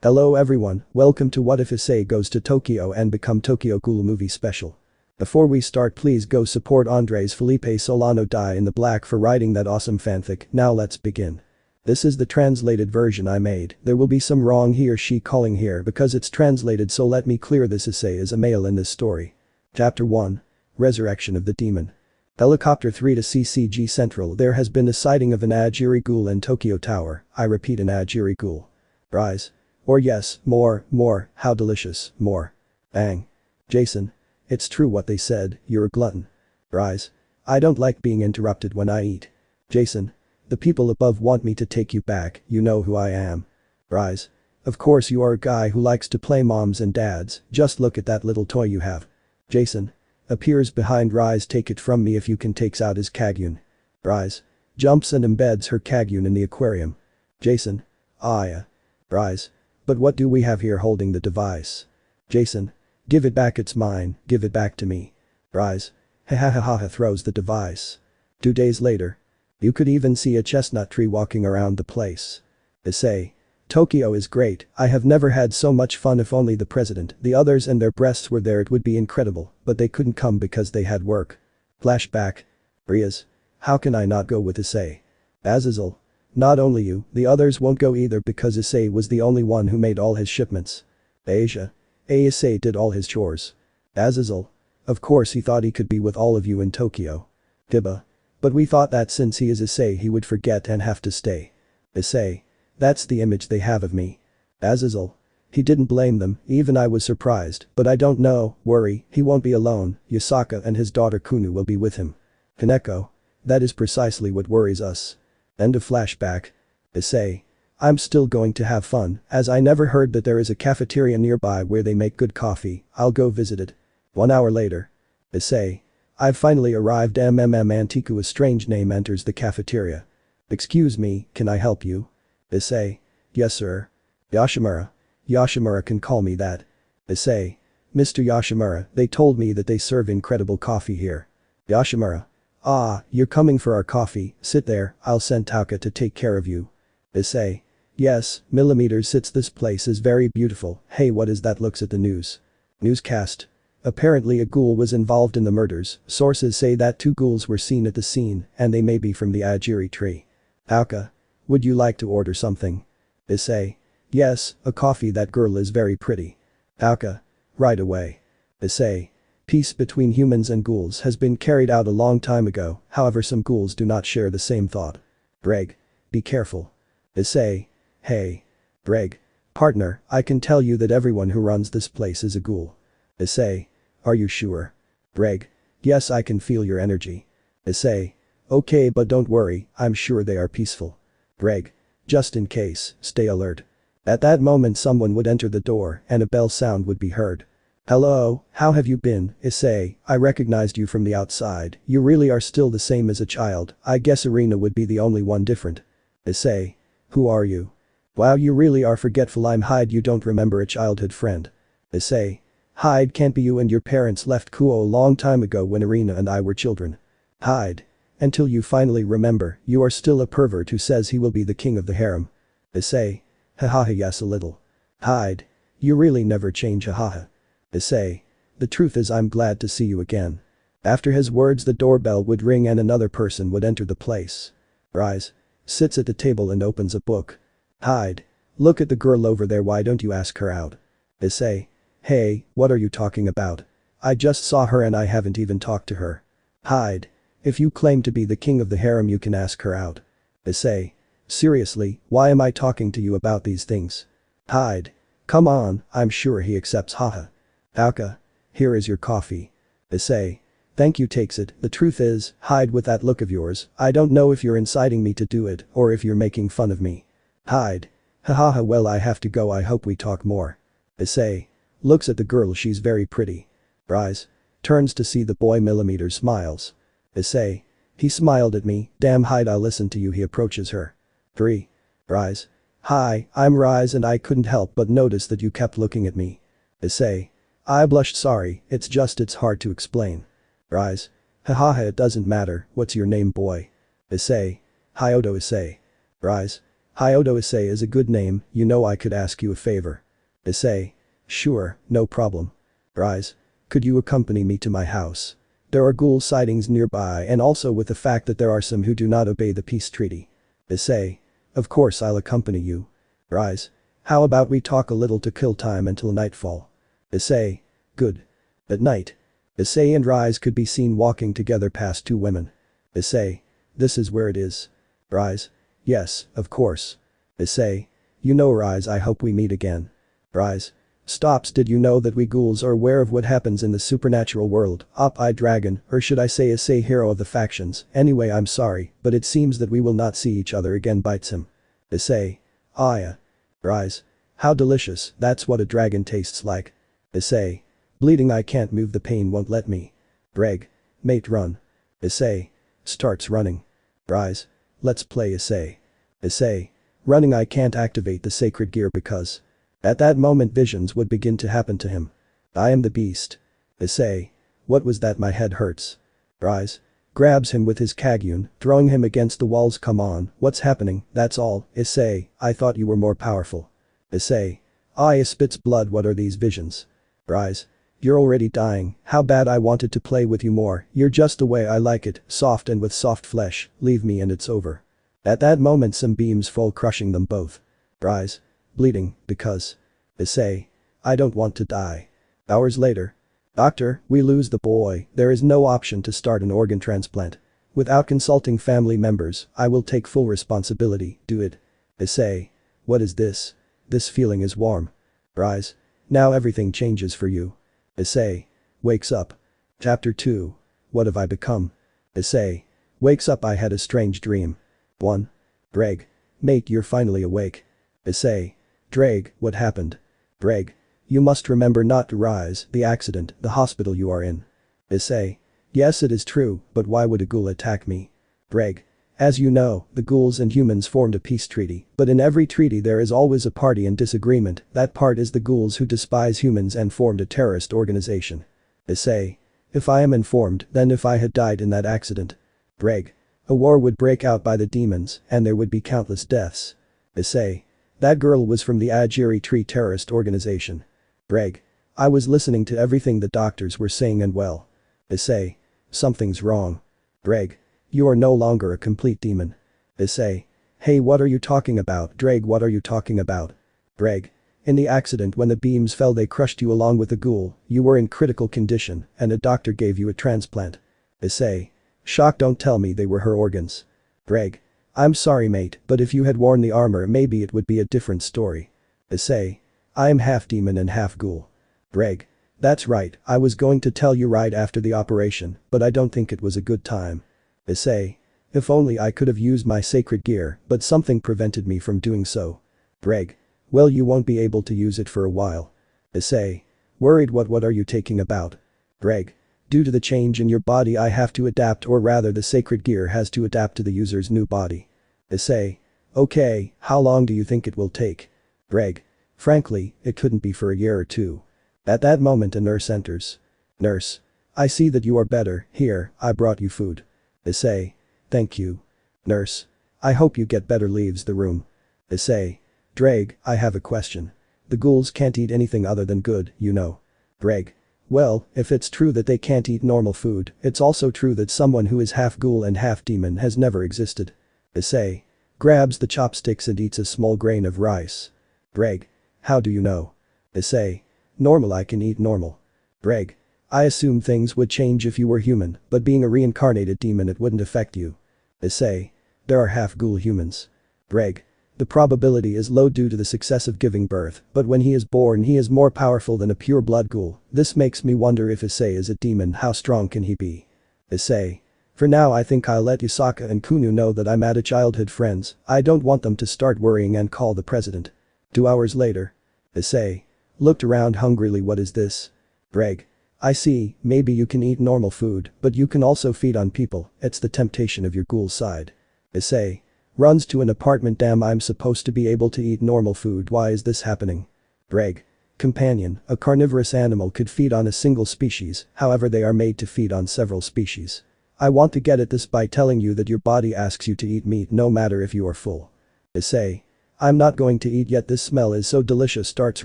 Hello everyone, welcome to What If Issei Goes to Tokyo and Become Tokyo Ghoul movie special. Before we start, please go support Au.AndresFelipeSolanoDi in the black for writing that awesome fanfic. Now let's begin. This is the translated version I made. There will be some wrong he or she calling here because it's translated, so let me clear this. Issei is a male in this story. Chapter 1. Resurrection of the Demon. Helicopter 3 to CCG Central. There has been a sighting of an aogiri ghoul in Tokyo Tower. I repeat, an aogiri ghoul. Rise. Or yes, more, how delicious, more. Bang. Jason. It's true what they said, you're a glutton. Rise. I don't like being interrupted when I eat. Jason. The people above want me to take you back, you know who I am. Rise. Of course you are a guy who likes to play moms and dads, just look at that little toy you have. Jason. Appears behind Rise. Take it from me if you can. Takes out his kagyun. Rise. Jumps and embeds her kagyun in the aquarium. Jason. Ah yeah. Rise. But what do we have here holding the device? Jason. Give it back, it's mine, give it back to me. Rise. Ha throws the device. 2 days later. You could even see a chestnut tree walking around the place. Issei. Tokyo is great, I have never had so much fun. If only the president, the others and their breasts were there, it would be incredible, but they couldn't come because they had work. Flashback. Rias. How can I not go with Issei? Azazel. Not only you, the others won't go either because Issei was the only one who made all his shipments. Asia. Issei did all his chores. Azazel. Of course he thought he could be with all of you in Tokyo. Tiba. But we thought that since he is Issei he would forget and have to stay. Issei. That's the image they have of me. Azazel. He didn't blame them, even I was surprised, but I don't know, worry, he won't be alone, Yasaka and his daughter Kunu will be with him. Kaneko. That is precisely what worries us. End of flashback. Issei. I'm still going to have fun, as I never heard that there is a cafeteria nearby where they make good coffee, I'll go visit it. 1 hour later. Issei. I've finally arrived. Antiku, a strange name, enters the cafeteria. Excuse me, can I help you? Issei. Yes sir. Yoshimura. Yoshimura can call me that. Issei. Mr. Yoshimura, they told me that they serve incredible coffee here. Yoshimura. Ah, you're coming for our coffee, sit there, I'll send Tauka to take care of you. Issei. Yes, millimeters sits, this place is very beautiful. Hey, what is that? Looks at the news. Newscast. Apparently a ghoul was involved in the murders, sources say that 2 ghouls were seen at the scene and they may be from the aogiri tree. Tauka. Would you like to order something? Issei. Yes, a coffee, that girl is very pretty. Tauka. Right away. Issei. Peace between humans and ghouls has been carried out a long time ago, however some ghouls do not share the same thought. Greg. Be careful. Issei. Hey. Greg. Partner, I can tell you that everyone who runs this place is a ghoul. Issei. Are you sure? Greg. Yes, I can feel your energy. Issei. Okay, but don't worry, I'm sure they are peaceful. Greg. Just in case, stay alert. At that moment someone would enter the door and a bell sound would be heard. Hello, how have you been, Issei? I recognized you from the outside, you really are still the same as a child, I guess Irina would be the only one different. Issei. Who are you? Wow, you really are forgetful. I'm Hyde. You don't remember a childhood friend. Issei. Hyde can't be you, and your parents left Kuo a long time ago when Irina and I were children. Hyde. Until you finally remember, you are still a pervert who says he will be the king of the harem. Issei. Hahaha, yes, a little. Hyde. You really never change, hahaha. Issei. The truth is I'm glad to see you again. After his words the doorbell would ring and another person would enter the place. Rise. Sits at the table and opens a book. Hyde. Look at the girl over there, why don't you ask her out? Issei. Hey, what are you talking about? I just saw her and I haven't even talked to her. Hyde. If you claim to be the king of the harem you can ask her out. Issei. Seriously, why am I talking to you about these things? Hyde. Come on, I'm sure he accepts, haha. Tauka. Here is your coffee. Issei. Thank you, takes it. The truth is, Hyde, with that look of yours, I don't know if you're inciting me to do it or if you're making fun of me. Hyde. Hahaha, well I have to go, I hope we talk more. Issei. Looks at the girl, she's very pretty. Rise. Turns to see the boy, millimeters, smiles. Issei. He smiled at me, damn Hyde, I'll listen to you. He approaches her. 3. Rise. Hi, I'm Rise and I couldn't help but notice that you kept looking at me. Issei. I blushed, sorry, it's hard to explain. Rise. Hahaha, it doesn't matter, what's your name, boy? Issei. Hyodo. Issei. Rise. Hyodo Issei is a good name, you know I could ask you a favor. Issei. Sure, no problem. Rise. Could you accompany me to my house? There are ghoul sightings nearby and also with the fact that there are some who do not obey the peace treaty. Issei. Of course I'll accompany you. Rise. How about we talk a little to kill time until nightfall? Issei. Good. At night. Issei and Rise could be seen walking together past two women. Issei. This is where it is. Rise. Yes, of course. Issei. You know Rise, I hope we meet again. Rise. Stops. Did you know that we ghouls are aware of what happens in the supernatural world, oppai dragon, or should I say Issei hero of the factions, anyway I'm sorry, but it seems that we will not see each other again bites him. Issei. Aya. Rise. How delicious, that's what a dragon tastes like. Issei. Bleeding I can't move the pain won't let me. Breg. Mate run. Issei. Starts running. Rise. Let's play Issei. Issei. Running I can't activate the sacred gear because. At that moment visions would begin to happen to him. I am the beast. Issei. What was that, my head hurts. Rise. Grabs him with his kagyun, throwing him against the walls. Come on, what's happening, that's all, Issei, I thought you were more powerful. Issei. Aya spits blood. What are these visions? Rise. You're already dying, how bad I wanted to play with you more, you're just the way I like it, soft and with soft flesh, leave me and it's over. At that moment some beams fall crushing them both. Rise. Bleeding, because. Issei. I don't want to die. Hours later. Doctor, we lose the boy, there is no option to start an organ transplant. Without consulting family members, I will take full responsibility, do it. Issei. What is this? This feeling is warm. Rise. Now everything changes for you. Issei. Wakes up. Chapter 2. What have I become? Issei. Wakes up. I had a strange dream. 1. Dreg. Mate, you're finally awake. Issei. Dreg, what happened? Dreg. You must remember not to rise, the accident, the hospital you are in. Issei. Yes it is true, but why would a ghoul attack me? Dreg. As you know, the ghouls and humans formed a peace treaty, but in every treaty there is always a party in disagreement, that part is the ghouls who despise humans and formed a terrorist organization. Issei. If I am informed, then if I had died in that accident. Dreg. A war would break out by the demons, and there would be countless deaths. Issei. That girl was from the aogiri tree terrorist organization. Dreg. I was listening to everything the doctors were saying and well. Issei. Something's wrong. Dreg. You are no longer a complete demon. Issei. Hey, what are you talking about? Dreg, what are you talking about? Dreg. In the accident when the beams fell they crushed you along with the ghoul, you were in critical condition, and a doctor gave you a transplant. Issei. Shock, don't tell me they were her organs. Dreg. I'm sorry mate, but if you had worn the armor maybe it would be a different story. Issei. I am half demon and half ghoul. Dreg. That's right, I was going to tell you right after the operation, but I don't think it was a good time. Issei. If only I could have used my sacred gear, but something prevented me from doing so. Dreg. Well you won't be able to use it for a while. Issei. Worried what are you taking about? Dreg. Due to the change in your body I have to adapt, or rather the sacred gear has to adapt to the user's new body. Issei. Okay, how long do you think it will take? Dreg. Frankly, it couldn't be for a year or two. At that moment a nurse enters. Nurse. I see that you are better, here, I brought you food. Issei. Thank you. Nurse. I hope you get better, leaves the room. Issei. Dreg, I have a question. The ghouls can't eat anything other than good, you know. Dreg. Well, if it's true that they can't eat normal food, it's also true that someone who is half ghoul and half demon has never existed. Issei. Grabs the chopsticks and eats a small grain of rice. Dreg. How do you know? Issei. Normal, I can eat normal. Dreg. I assume things would change if you were human, but being a reincarnated demon it wouldn't affect you. Issei. There are half ghoul humans. Dreg. The probability is low due to the success of giving birth, but when he is born he is more powerful than a pure blood ghoul. This makes me wonder if Issei is a demon, how strong can he be? Issei. For now I think I'll let Yusaka and Kunu know that I'm at a childhood friends, I don't want them to start worrying and call the president. 2 hours later. Issei. Looked around hungrily, what is this? Dreg. I see, maybe you can eat normal food, but you can also feed on people, it's the temptation of your ghoul side. Issei. Runs to an apartment. Damn, I'm supposed to be able to eat normal food, why is this happening? Dreg. Companion, a carnivorous animal could feed on a single species, however they are made to feed on several species. I want to get at this by telling you that your body asks you to eat meat no matter if you are full. Issei. I'm not going to eat yet, this smell is so delicious, starts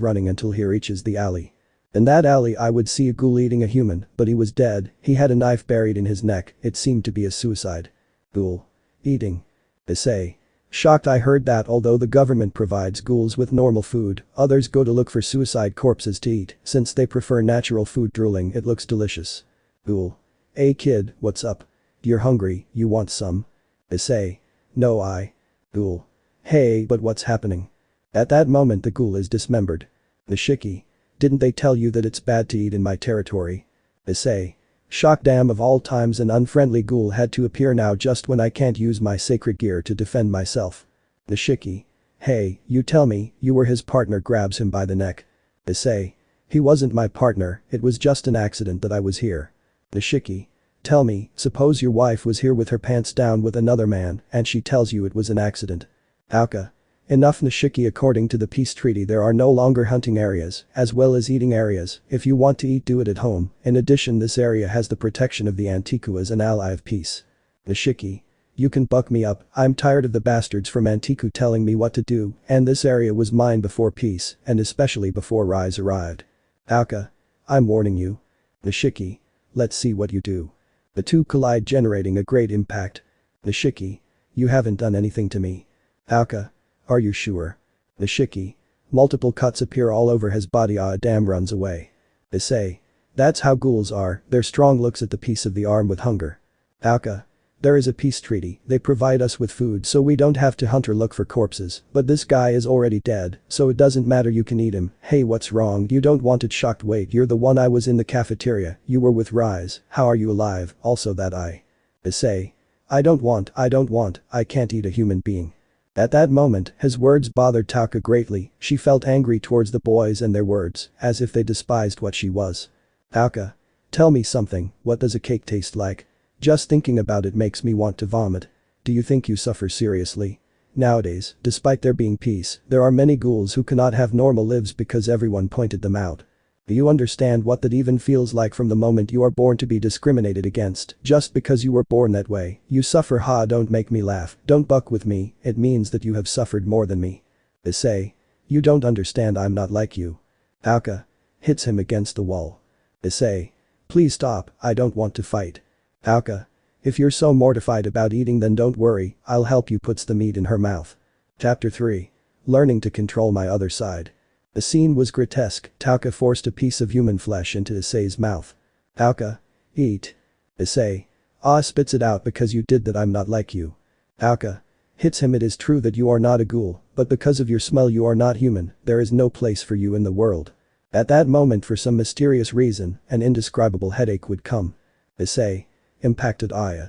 running until he reaches the alley. In that alley I would see a ghoul eating a human, but he was dead, he had a knife buried in his neck, it seemed to be a suicide. Ghoul. Eating. Issei. Shocked, I heard that although the government provides ghouls with normal food, others go to look for suicide corpses to eat, since they prefer natural food. Drooling, it looks delicious. Ghoul. Hey kid, what's up? You're hungry, you want some? Issei. No I. Ghoul. Hey, but what's happening? At that moment the ghoul is dismembered. The shiki. Didn't they tell you that it's bad to eat in my territory? Issei. Shock, damn, of all times an unfriendly ghoul had to appear now just when I can't use my sacred gear to defend myself. The shiki. Hey, you tell me, you were his partner, grabs him by the neck. Issei. He wasn't my partner, it was just an accident that I was here. The shiki. Tell me, suppose your wife was here with her pants down with another man and she tells you it was an accident. Auka. Enough, Nishiki. According to the peace treaty there are no longer hunting areas, as well as eating areas. If you want to eat, do it at home. In addition, this area has the protection of the Antiku as an ally of peace. Nishiki. You can buck me up, I'm tired of the bastards from Antiku telling me what to do, and this area was mine before peace, and especially before Rise arrived. Auka. I'm warning you. Nishiki. Let's see what you do. The two collide, generating a great impact. Nishiki. You haven't done anything to me. Auka. Are you sure? Nishiki. Multiple cuts appear all over his body. Dam runs away. Issei. That's how ghouls are, they're strong. Looks at the piece of the arm with hunger. Auka. There is a peace treaty, they provide us with food so we don't have to hunt or look for corpses, but this guy is already dead, so it doesn't matter, you can eat him. Hey, what's wrong? You don't want it? Shocked. Wait, you're the one I was in the cafeteria, you were with Rise, how are you alive? Also that I. Issei. I don't want, I can't eat a human being. At that moment, his words bothered Tauka greatly, she felt angry towards the boys and their words, as if they despised what she was. Tauka. Tell me something, what does a cake taste like? Just thinking about it makes me want to vomit. Do you think you suffer seriously? Nowadays, despite there being peace, there are many ghouls who cannot have normal lives because everyone pointed them out. Do you understand what that even feels like from the moment you are born to be discriminated against just because you were born that way? You suffer. Don't make me laugh, don't buck with me, it means that you have suffered more than me. Issei. You don't understand, I'm not like you. Auka. Hits him against the wall. Issei. Please stop, I don't want to fight. Auka. If you're so mortified about eating then don't worry, I'll help you. Puts the meat in her mouth. Chapter 3. Learning to control my other side. The scene was grotesque. Tauka forced a piece of human flesh into Issei's mouth. Auka. Eat. Issei. Spits it out. Because you did that, I'm not like you. Auka. Hits him. It is true that you are not a ghoul, but because of your smell you are not human, there is no place for you in the world. At that moment, for some mysterious reason, an indescribable headache would come. Issei. Impacted Aya.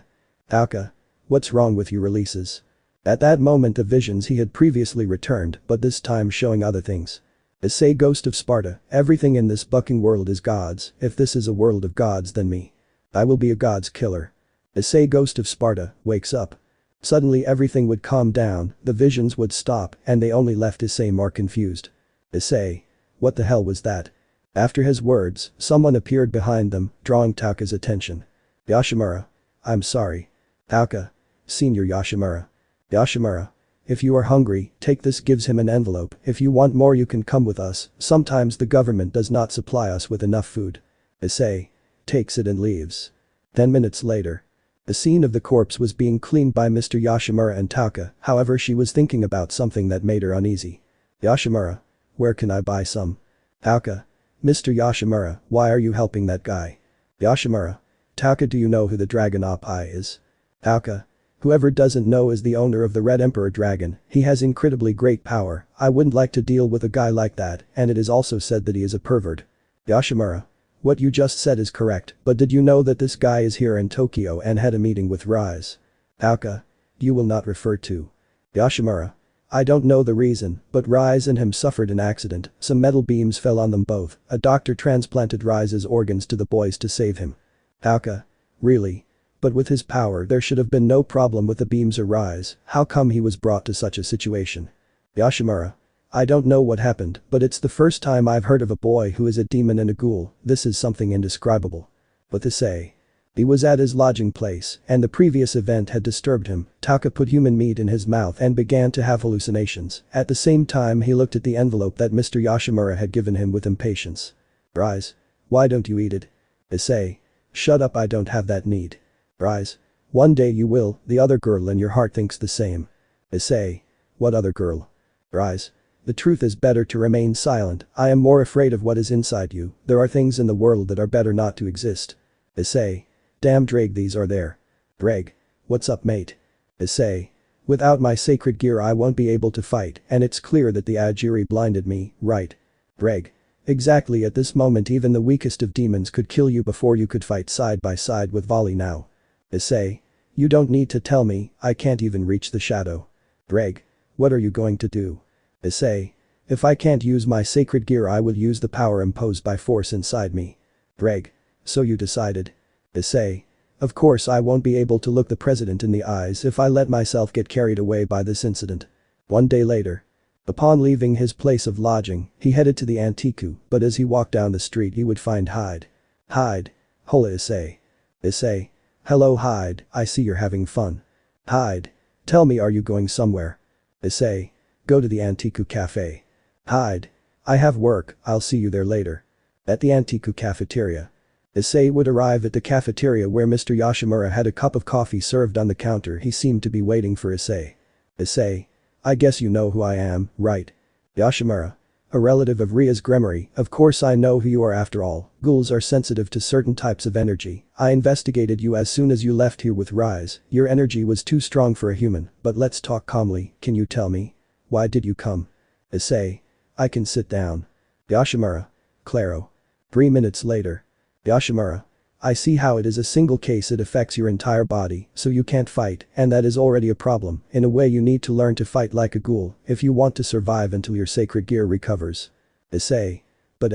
Auka. What's wrong with you? Releases. At that moment the visions he had previously returned, but this time showing other things. Issei. Ghost of Sparta, everything in this bucking world is gods, if this is a world of gods then me. I will be a god's killer. Issei. Ghost of Sparta, wakes up. Suddenly everything would calm down, the visions would stop, and they only left Issei more confused. Issei. What the hell was that? After his words, someone appeared behind them, drawing Tauka's attention. Yoshimura. I'm sorry. Auka. Senior Yoshimura. Yoshimura. If you are hungry, take this. Gives him an envelope. If you want more you can come with us, sometimes the government does not supply us with enough food. Issei. Takes it and leaves. 10 minutes later. The scene of the corpse was being cleaned by Mr. Yoshimura and Tauka, however she was thinking about something that made her uneasy. Yoshimura. Where can I buy some? Auka. Mr. Yoshimura, why are you helping that guy? Yoshimura. Tauka. Do you know who the dragon oppai is? Auka. Whoever doesn't know is the owner of the Red Emperor Dragon, he has incredibly great power, I wouldn't like to deal with a guy like that, and it is also said that he is a pervert. Yoshimura. What you just said is correct, but did you know that this guy is here in Tokyo and had a meeting with Rise? Auka. You will not refer to. Yoshimura. I don't know the reason, but Rise and him suffered an accident, some metal beams fell on them both, a doctor transplanted Rise's organs to the boys to save him. Auka. Really? But with his power there should have been no problem with the beams or Rise, how come he was brought to such a situation? Yoshimura. I don't know what happened, but it's the first time I've heard of a boy who is a demon and a ghoul, this is something indescribable. But Issei. He was at his lodging place, and the previous event had disturbed him. Taka put human meat in his mouth and began to have hallucinations. At the same time he looked at the envelope that Mr. Yoshimura had given him with impatience. Rise. Why don't you eat it? Issei. Shut up, I don't have that need. Rise. One day you will, the other girl in your heart thinks the same. Issei. What other girl? Rise. The truth is better to remain silent, I am more afraid of what is inside you, there are things in the world that are better not to exist. Issei. Damn Drake, these are there. Drake. What's up, mate? Issei. Without my sacred gear I won't be able to fight, and it's clear that the aogiri blinded me, right? Drake. Exactly, at this moment even the weakest of demons could kill you before you could fight side by side with Volley now. Issei. You don't need to tell me, I can't even reach the shadow. Drake. What are you going to do? Issei. If I can't use my sacred gear I will use the power imposed by force inside me. Drake. So you decided? Issei. Of course I won't be able to look the president in the eyes if I let myself get carried away by this incident. One day later. Upon leaving his place of lodging, he headed to the Antiku, but as he walked down the street he would find Hyde. Hyde. Hola Issei. Issei. Hello Hyde, I see you're having fun. Hyde. Tell me, are you going somewhere? Issei. Go to the Antiku cafe. Hyde. I have work, I'll see you there later. At the Antiku cafeteria. Issei would arrive at the cafeteria where Mr. Yoshimura had a cup of coffee served on the counter. He seemed to be waiting for Issei. Issei. I guess you know who I am, right? Yoshimura. A relative of Ria's Gremory, of course I know who you are after all, ghouls are sensitive to certain types of energy. I investigated you as soon as you left here with Rise, your energy was too strong for a human, but let's talk calmly, can you tell me? Why did you come? Issei. I can sit down. Yoshimura. Claro. 3 minutes later. Yoshimura. I see how it is a single case, it affects your entire body, so you can't fight, and that is already a problem. In a way you need to learn to fight like a ghoul if you want to survive until your sacred gear recovers. Issei. But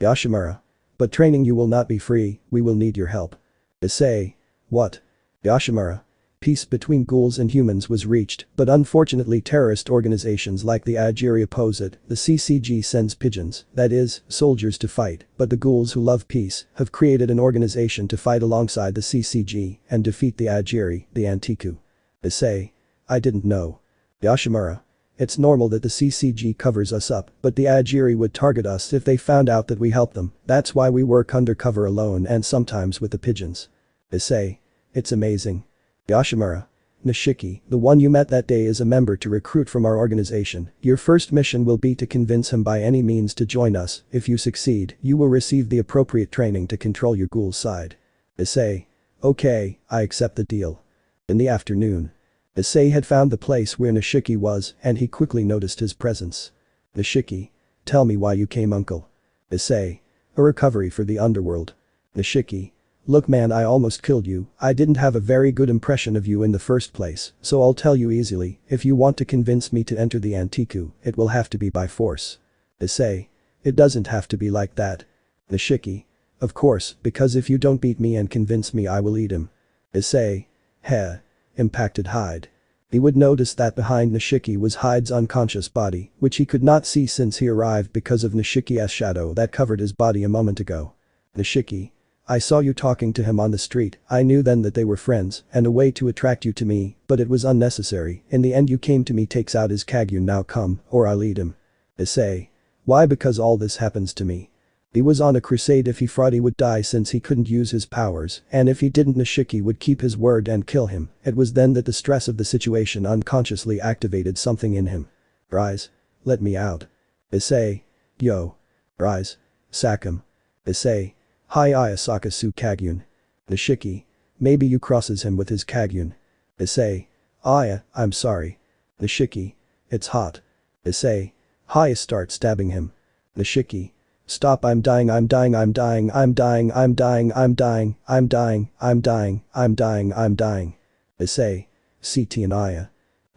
Yoshimura. But training you will not be free, we will need your help. Issei. What? Yoshimura. Peace between ghouls and humans was reached, but unfortunately terrorist organizations like the aogiri oppose it. The CCG sends pigeons, that is, soldiers to fight, but the ghouls who love peace have created an organization to fight alongside the CCG and defeat the aogiri, the Antiku. Issei. I didn't know. Yoshimura. It's normal that the CCG covers us up, but the aogiri would target us if they found out that we help them, that's why we work undercover alone and sometimes with the pigeons. Issei. It's amazing. Yoshimura. Nishiki, the one you met that day, is a member to recruit from our organization. Your first mission will be to convince him by any means to join us. If you succeed, you will receive the appropriate training to control your ghoul side. Issei. Okay, I accept the deal. In the afternoon. Issei had found the place where Nishiki was and he quickly noticed his presence. Nishiki. Tell me why you came, uncle. Issei. A recovery for the underworld. Nishiki. Look man, I almost killed you, I didn't have a very good impression of you in the first place, so I'll tell you easily, if you want to convince me to enter the Antiku, it will have to be by force. Issei. It doesn't have to be like that. Nishiki. Of course, because if you don't beat me and convince me I will eat him. Issei. Heh. Impacted Hyde. He would notice that behind Nishiki was Hyde's unconscious body, which he could not see since he arrived because of Nishiki's shadow that covered his body a moment ago. Nishiki. I saw you talking to him on the street, I knew then that they were friends and a way to attract you to me, but it was unnecessary, in the end you came to me. Takes out his kagyun. Now come, or I'll eat him. Issei. Why? Because all this happens to me. He was on a crusade. If he fought he would die since he couldn't use his powers, and if he didn't Nishiki would keep his word and kill him. It was then that the stress of the situation unconsciously activated something in him. Rise. Let me out. Issei. Yo. Rise. Sack him. Issei. Hi Ayasaka su kagyun. Nishiki. Maybe you crosses him with his kagyun. Issei. Aya, I'm sorry. Nishiki. It's hot. Issei. Hiya, start stabbing him. Nishiki. Stop, I'm dying, I'm dying, I'm dying, I'm dying, I'm dying, I'm dying, I'm dying, I'm dying, I'm dying, I'm dying. Issei. CT and Aya.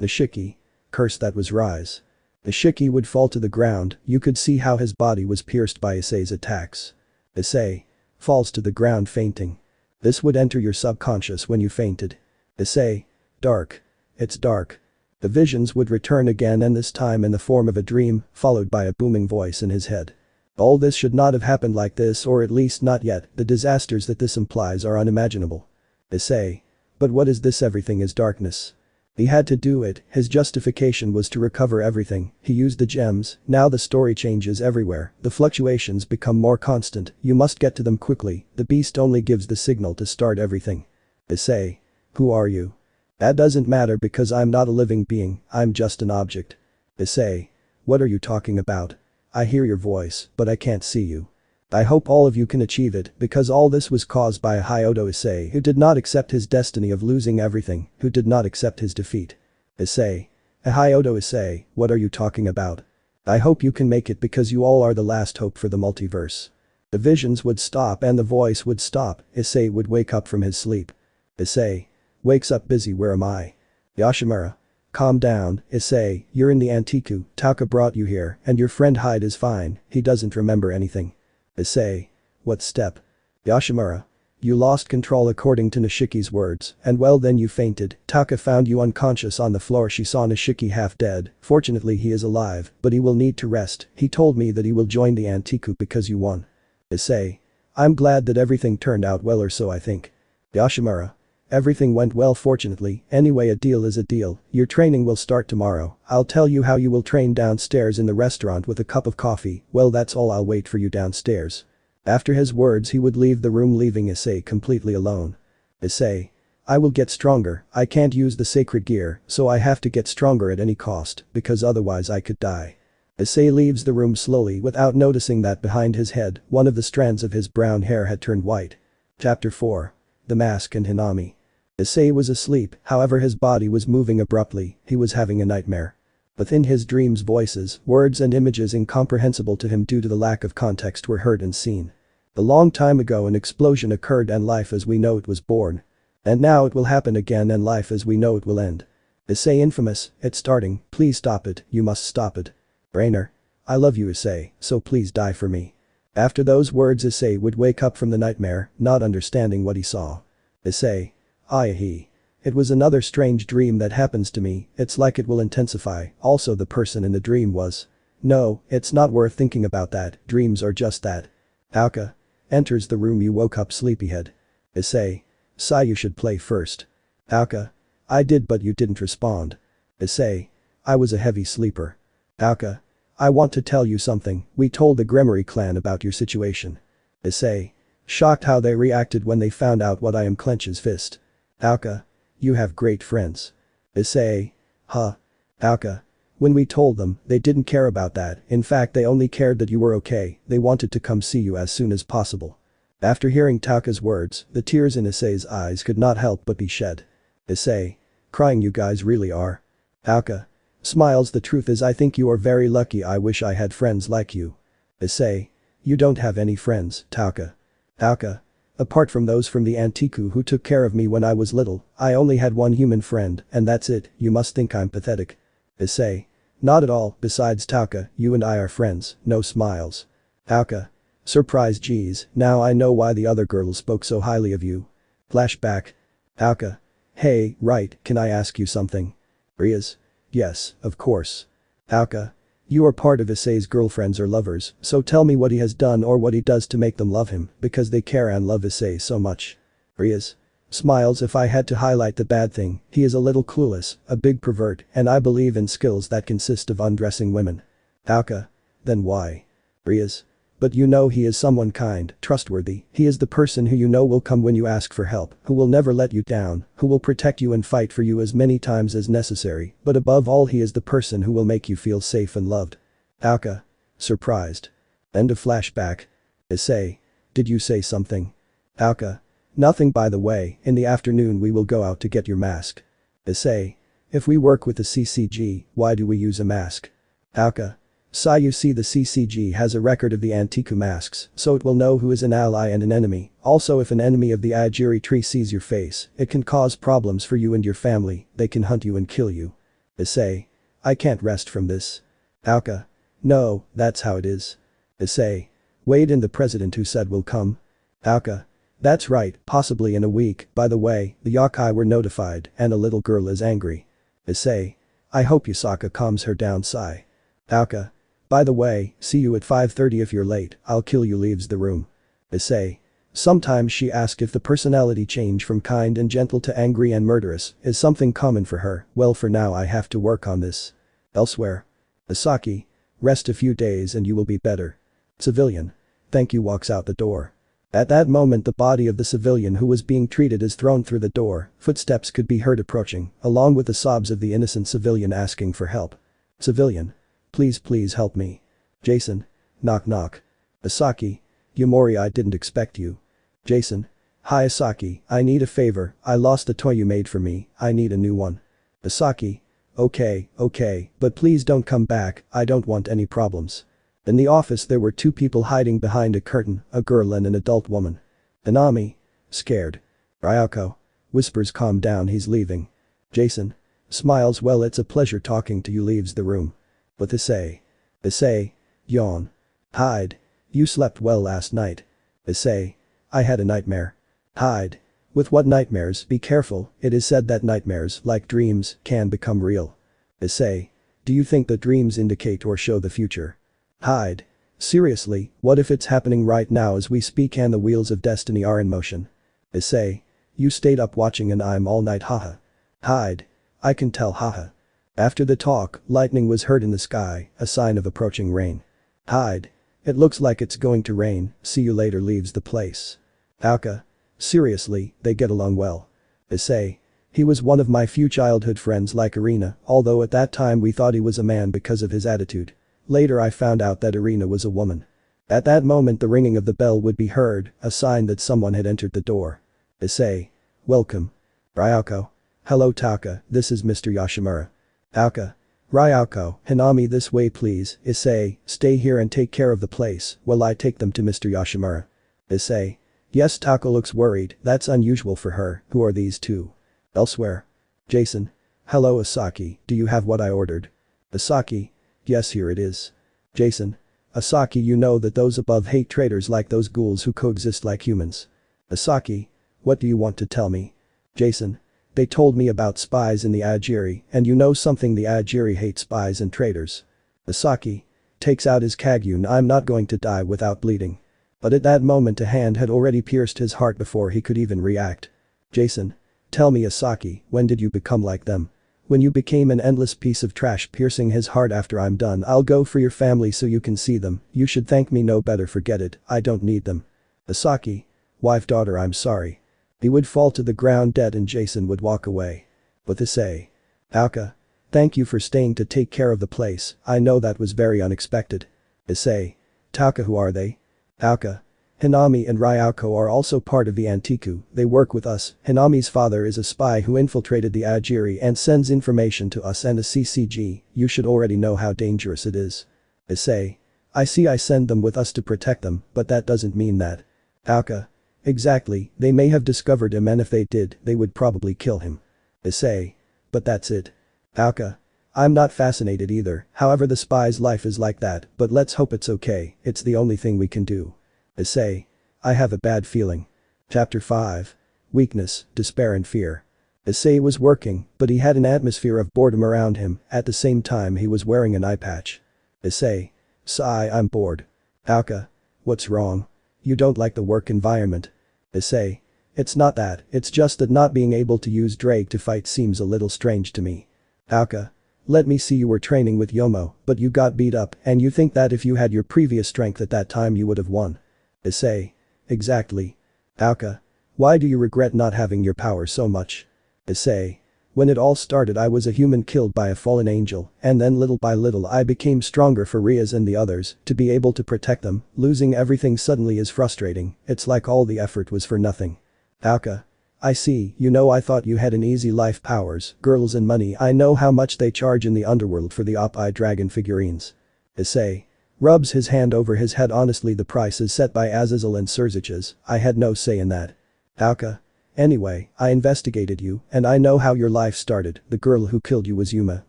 Nishiki. Curse, that was Rise. Nishiki would fall to the ground, you could see how his body was pierced by Issei's attacks. Issei. Falls to the ground fainting. This would enter your subconscious when you fainted. Issei. Dark. It's dark. The visions would return again, and this time in the form of a dream, followed by a booming voice in his head. All this should not have happened like this, or at least not yet. The disasters that this implies are unimaginable. Issei. But what is this? Everything is darkness. He had to do it, his justification was to recover everything, he used the gems, now the story changes everywhere, the fluctuations become more constant, you must get to them quickly, the beast only gives the signal to start everything. Issei. Who are you? That doesn't matter because I'm not a living being, I'm just an object. Issei. What are you talking about? I hear your voice, but I can't see you. I hope all of you can achieve it, because all this was caused by a hyodo Issei who did not accept his destiny of losing everything, who did not accept his defeat. Issei. A hyodo Issei, what are you talking about? I hope you can make it because you all are the last hope for the multiverse. The visions would stop and the voice would stop, Issei would wake up from his sleep. Issei. Wakes up busy, where am I? Yoshimura. Calm down, Issei, you're in the Antiku, Taka brought you here, and your friend Hyde is fine, he doesn't remember anything. Issei. What step? Yoshimura. You lost control according to Nishiki's words, and well then you fainted, Taka found you unconscious on the floor. She saw Nishiki half dead, fortunately he is alive, but he will need to rest, he told me that he will join the Antiku because you won. Issei. I'm glad that everything turned out well, or so I think. Yoshimura. Everything went well fortunately, anyway a deal is a deal, your training will start tomorrow, I'll tell you how you will train downstairs in the restaurant with a cup of coffee, well that's all, I'll wait for you downstairs. After his words he would leave the room, leaving Issei completely alone. Issei. I will get stronger, I can't use the sacred gear, so I have to get stronger at any cost, because otherwise I could die. Issei leaves the room slowly without noticing that behind his head, one of the strands of his brown hair had turned white. Chapter 4. The Mask and Hinami. Issei was asleep, however his body was moving abruptly, he was having a nightmare. Within his dreams voices, words and images incomprehensible to him due to the lack of context were heard and seen. A long time ago an explosion occurred and life as we know it was born. And now it will happen again and life as we know it will end. Issei infamous, it's starting, please stop it, you must stop it. Rainer. I love you Issei, so please die for me. After those words Issei would wake up from the nightmare, not understanding what he saw. Issei. He. It was another strange dream that happens to me, it's like it will intensify, also the person in the dream was. No, it's not worth thinking about that, dreams are just that. Auka. Enters the room, you woke up sleepyhead. Issei. Sai, you should play first. Auka. I did but you didn't respond. Issei. I was a heavy sleeper. Auka. I want to tell you something, we told the Gremory clan about your situation. Issei. Shocked how they reacted when they found out what I am, clench his fist. Auka. You have great friends. Issei. Huh. Auka. When we told them, they didn't care about that, in fact they only cared that you were okay, they wanted to come see you as soon as possible. After hearing Taka's words, the tears in Issei's eyes could not help but be shed. Issei. Crying, you guys really are. Auka. Smiles, the truth is I think you are very lucky, I wish I had friends like you. Issei. You don't have any friends, Taka. Auka. Apart from those from the Antiku who took care of me when I was little, I only had one human friend, and that's it, you must think I'm pathetic. Issei. Not at all, besides Taka, you and I are friends, no smiles. Auka. Surprise, geez, now I know why the other girls spoke so highly of you. Flashback. Auka. Hey, right, can I ask you something? Rias. Yes, of course. Auka. You are part of Issei's girlfriends or lovers, so tell me what he has done or what he does to make them love him, because they care and love Issei so much. Rias. Smiles, if I had to highlight the bad thing, he is a little clueless, a big pervert, and I believe in skills that consist of undressing women. Auka. Then why? Rias. But you know he is someone kind, trustworthy, he is the person who you know will come when you ask for help, who will never let you down, who will protect you and fight for you as many times as necessary, but above all he is the person who will make you feel safe and loved. Auka. Surprised. End of flashback. Issei. Did you say something? Auka. Nothing, by the way, in the afternoon we will go out to get your mask. Issei. If we work with the CCG, why do we use a mask? Auka. Sai, you see the CCG has a record of the Antiku masks, so it will know who is an ally and an enemy, also if an enemy of the aogiri tree sees your face, it can cause problems for you and your family, they can hunt you and kill you. Issei. I can't rest from this. Auka. No, that's how it is. Issei. Wade and the president who said will come. Auka. That's right, possibly in a week, by the way, the yokai were notified, and a little girl is angry. Issei. I hope Yusaka calms her down, Sai. Auka. By the way, see you at 5:30 if you're late, I'll kill you leaves the room. Issei. Sometimes she asked if the personality change from kind and gentle to angry and murderous is something common for her. Well, for now I have to work on this. Elsewhere. Asaki. Rest a few days and you will be better. Civilian. Thank you walks out the door. At that moment the body of the civilian who was being treated is thrown through the door, footsteps could be heard approaching, along with the sobs of the innocent civilian asking for help. Civilian. Please help me. Jason. Knock knock. Asaki. Yumori, I didn't expect you. Jason. Hi Asaki, I need a favor, I lost the toy you made for me, I need a new one. Asaki. Okay, but please don't come back, I don't want any problems. In the office there were two people hiding behind a curtain, a girl and an adult woman. Inami. Scared. Ryoko. Whispers calm down, he's leaving. Jason. Smiles, well it's a pleasure talking to you, leaves the room. With Issei. Issei. Yawn. Hide. You slept well last night. Issei. I had a nightmare. Hide. With what nightmares? Be careful, it is said that nightmares, like dreams, can become real. Issei. Do you think that dreams indicate or show the future? Hide. Seriously, what if it's happening right now as we speak and the wheels of destiny are in motion? Issei. You stayed up watching and I'm all night, haha. Hide. I can tell, haha. After the talk, lightning was heard in the sky, a sign of approaching rain. Hide. It looks like it's going to rain, see you later, leaves the place. Aoka. Seriously, they get along well. Issei. He was one of my few childhood friends like Irina, although at that time we thought he was a man because of his attitude. Later I found out that Irina was a woman. At that moment the ringing of the bell would be heard, a sign that someone had entered the door. Issei. Welcome. Ryoko. Hello Taka, this is Mr. Yoshimura. Aoka. Ryoko, Hinami, this way please. Issei, stay here and take care of the place while I take them to Mr. Yoshimura. Issei. Yes, Taka looks worried, that's unusual for her. Who are these two? Elsewhere. Jason. Hello Asaki, do you have what I ordered? Asaki. Yes, here it is. Jason. Asaki, you know that those above hate traitors like those ghouls who coexist like humans. Asaki. What do you want to tell me? Jason. They told me about spies in the aogiri, and you know something, the aogiri hate spies and traitors. Asaki. Takes out his kagyun, I'm not going to die without bleeding. But at that moment a hand had already pierced his heart before he could even react. Jason. Tell me Asaki, when did you become like them? When you became an endless piece of trash piercing his heart. After I'm done I'll go for your family so you can see them, you should thank me, no better, forget it, I don't need them. Asaki. Wife, daughter, I'm sorry. He would fall to the ground dead and Jason would walk away. With Issei. Aoka. Thank you for staying to take care of the place, I know that was very unexpected. Issei. Taka, who are they? Aoka. Hinami and Ryoko are also part of the Antiku, they work with us. Hinami's father is a spy who infiltrated the aogiri and sends information to us and the CCG, you should already know how dangerous it is. Issei. I see, I send them with us to protect them, but that doesn't mean that. Aoka. Exactly, they may have discovered him and if they did, they would probably kill him. Issei. But that's it. Aoka. I'm not fascinated either, however the spy's life is like that, but let's hope it's okay, it's the only thing we can do. Issei. I have a bad feeling. Chapter 5. Weakness, despair and fear. Issei was working, but he had an atmosphere of boredom around him, at the same time he was wearing an eye patch. Issei. Sigh, I'm bored. Aoka. What's wrong? You don't like the work environment? Issei. It's not that, it's just that not being able to use Drake to fight seems a little strange to me. Aoka. Let me see, you were training with Yomo, but you got beat up and you think that if you had your previous strength at that time you would have won. Issei. Exactly. Aoka. Why do you regret not having your power so much? Issei. When it all started I was a human killed by a fallen angel, and then little by little I became stronger for Rias and the others, to be able to protect them, losing everything suddenly is frustrating, it's like all the effort was for nothing. Aoka. I see, you know I thought you had an easy life, powers, girls and money, I know how much they charge in the underworld for the oppai dragon figurines. Issei. Rubs his hand over his head, honestly the price is set by Azazel and Surziches, I had no say in that. Aoka. Anyway, I investigated you, and I know how your life started, the girl who killed you was Yuma,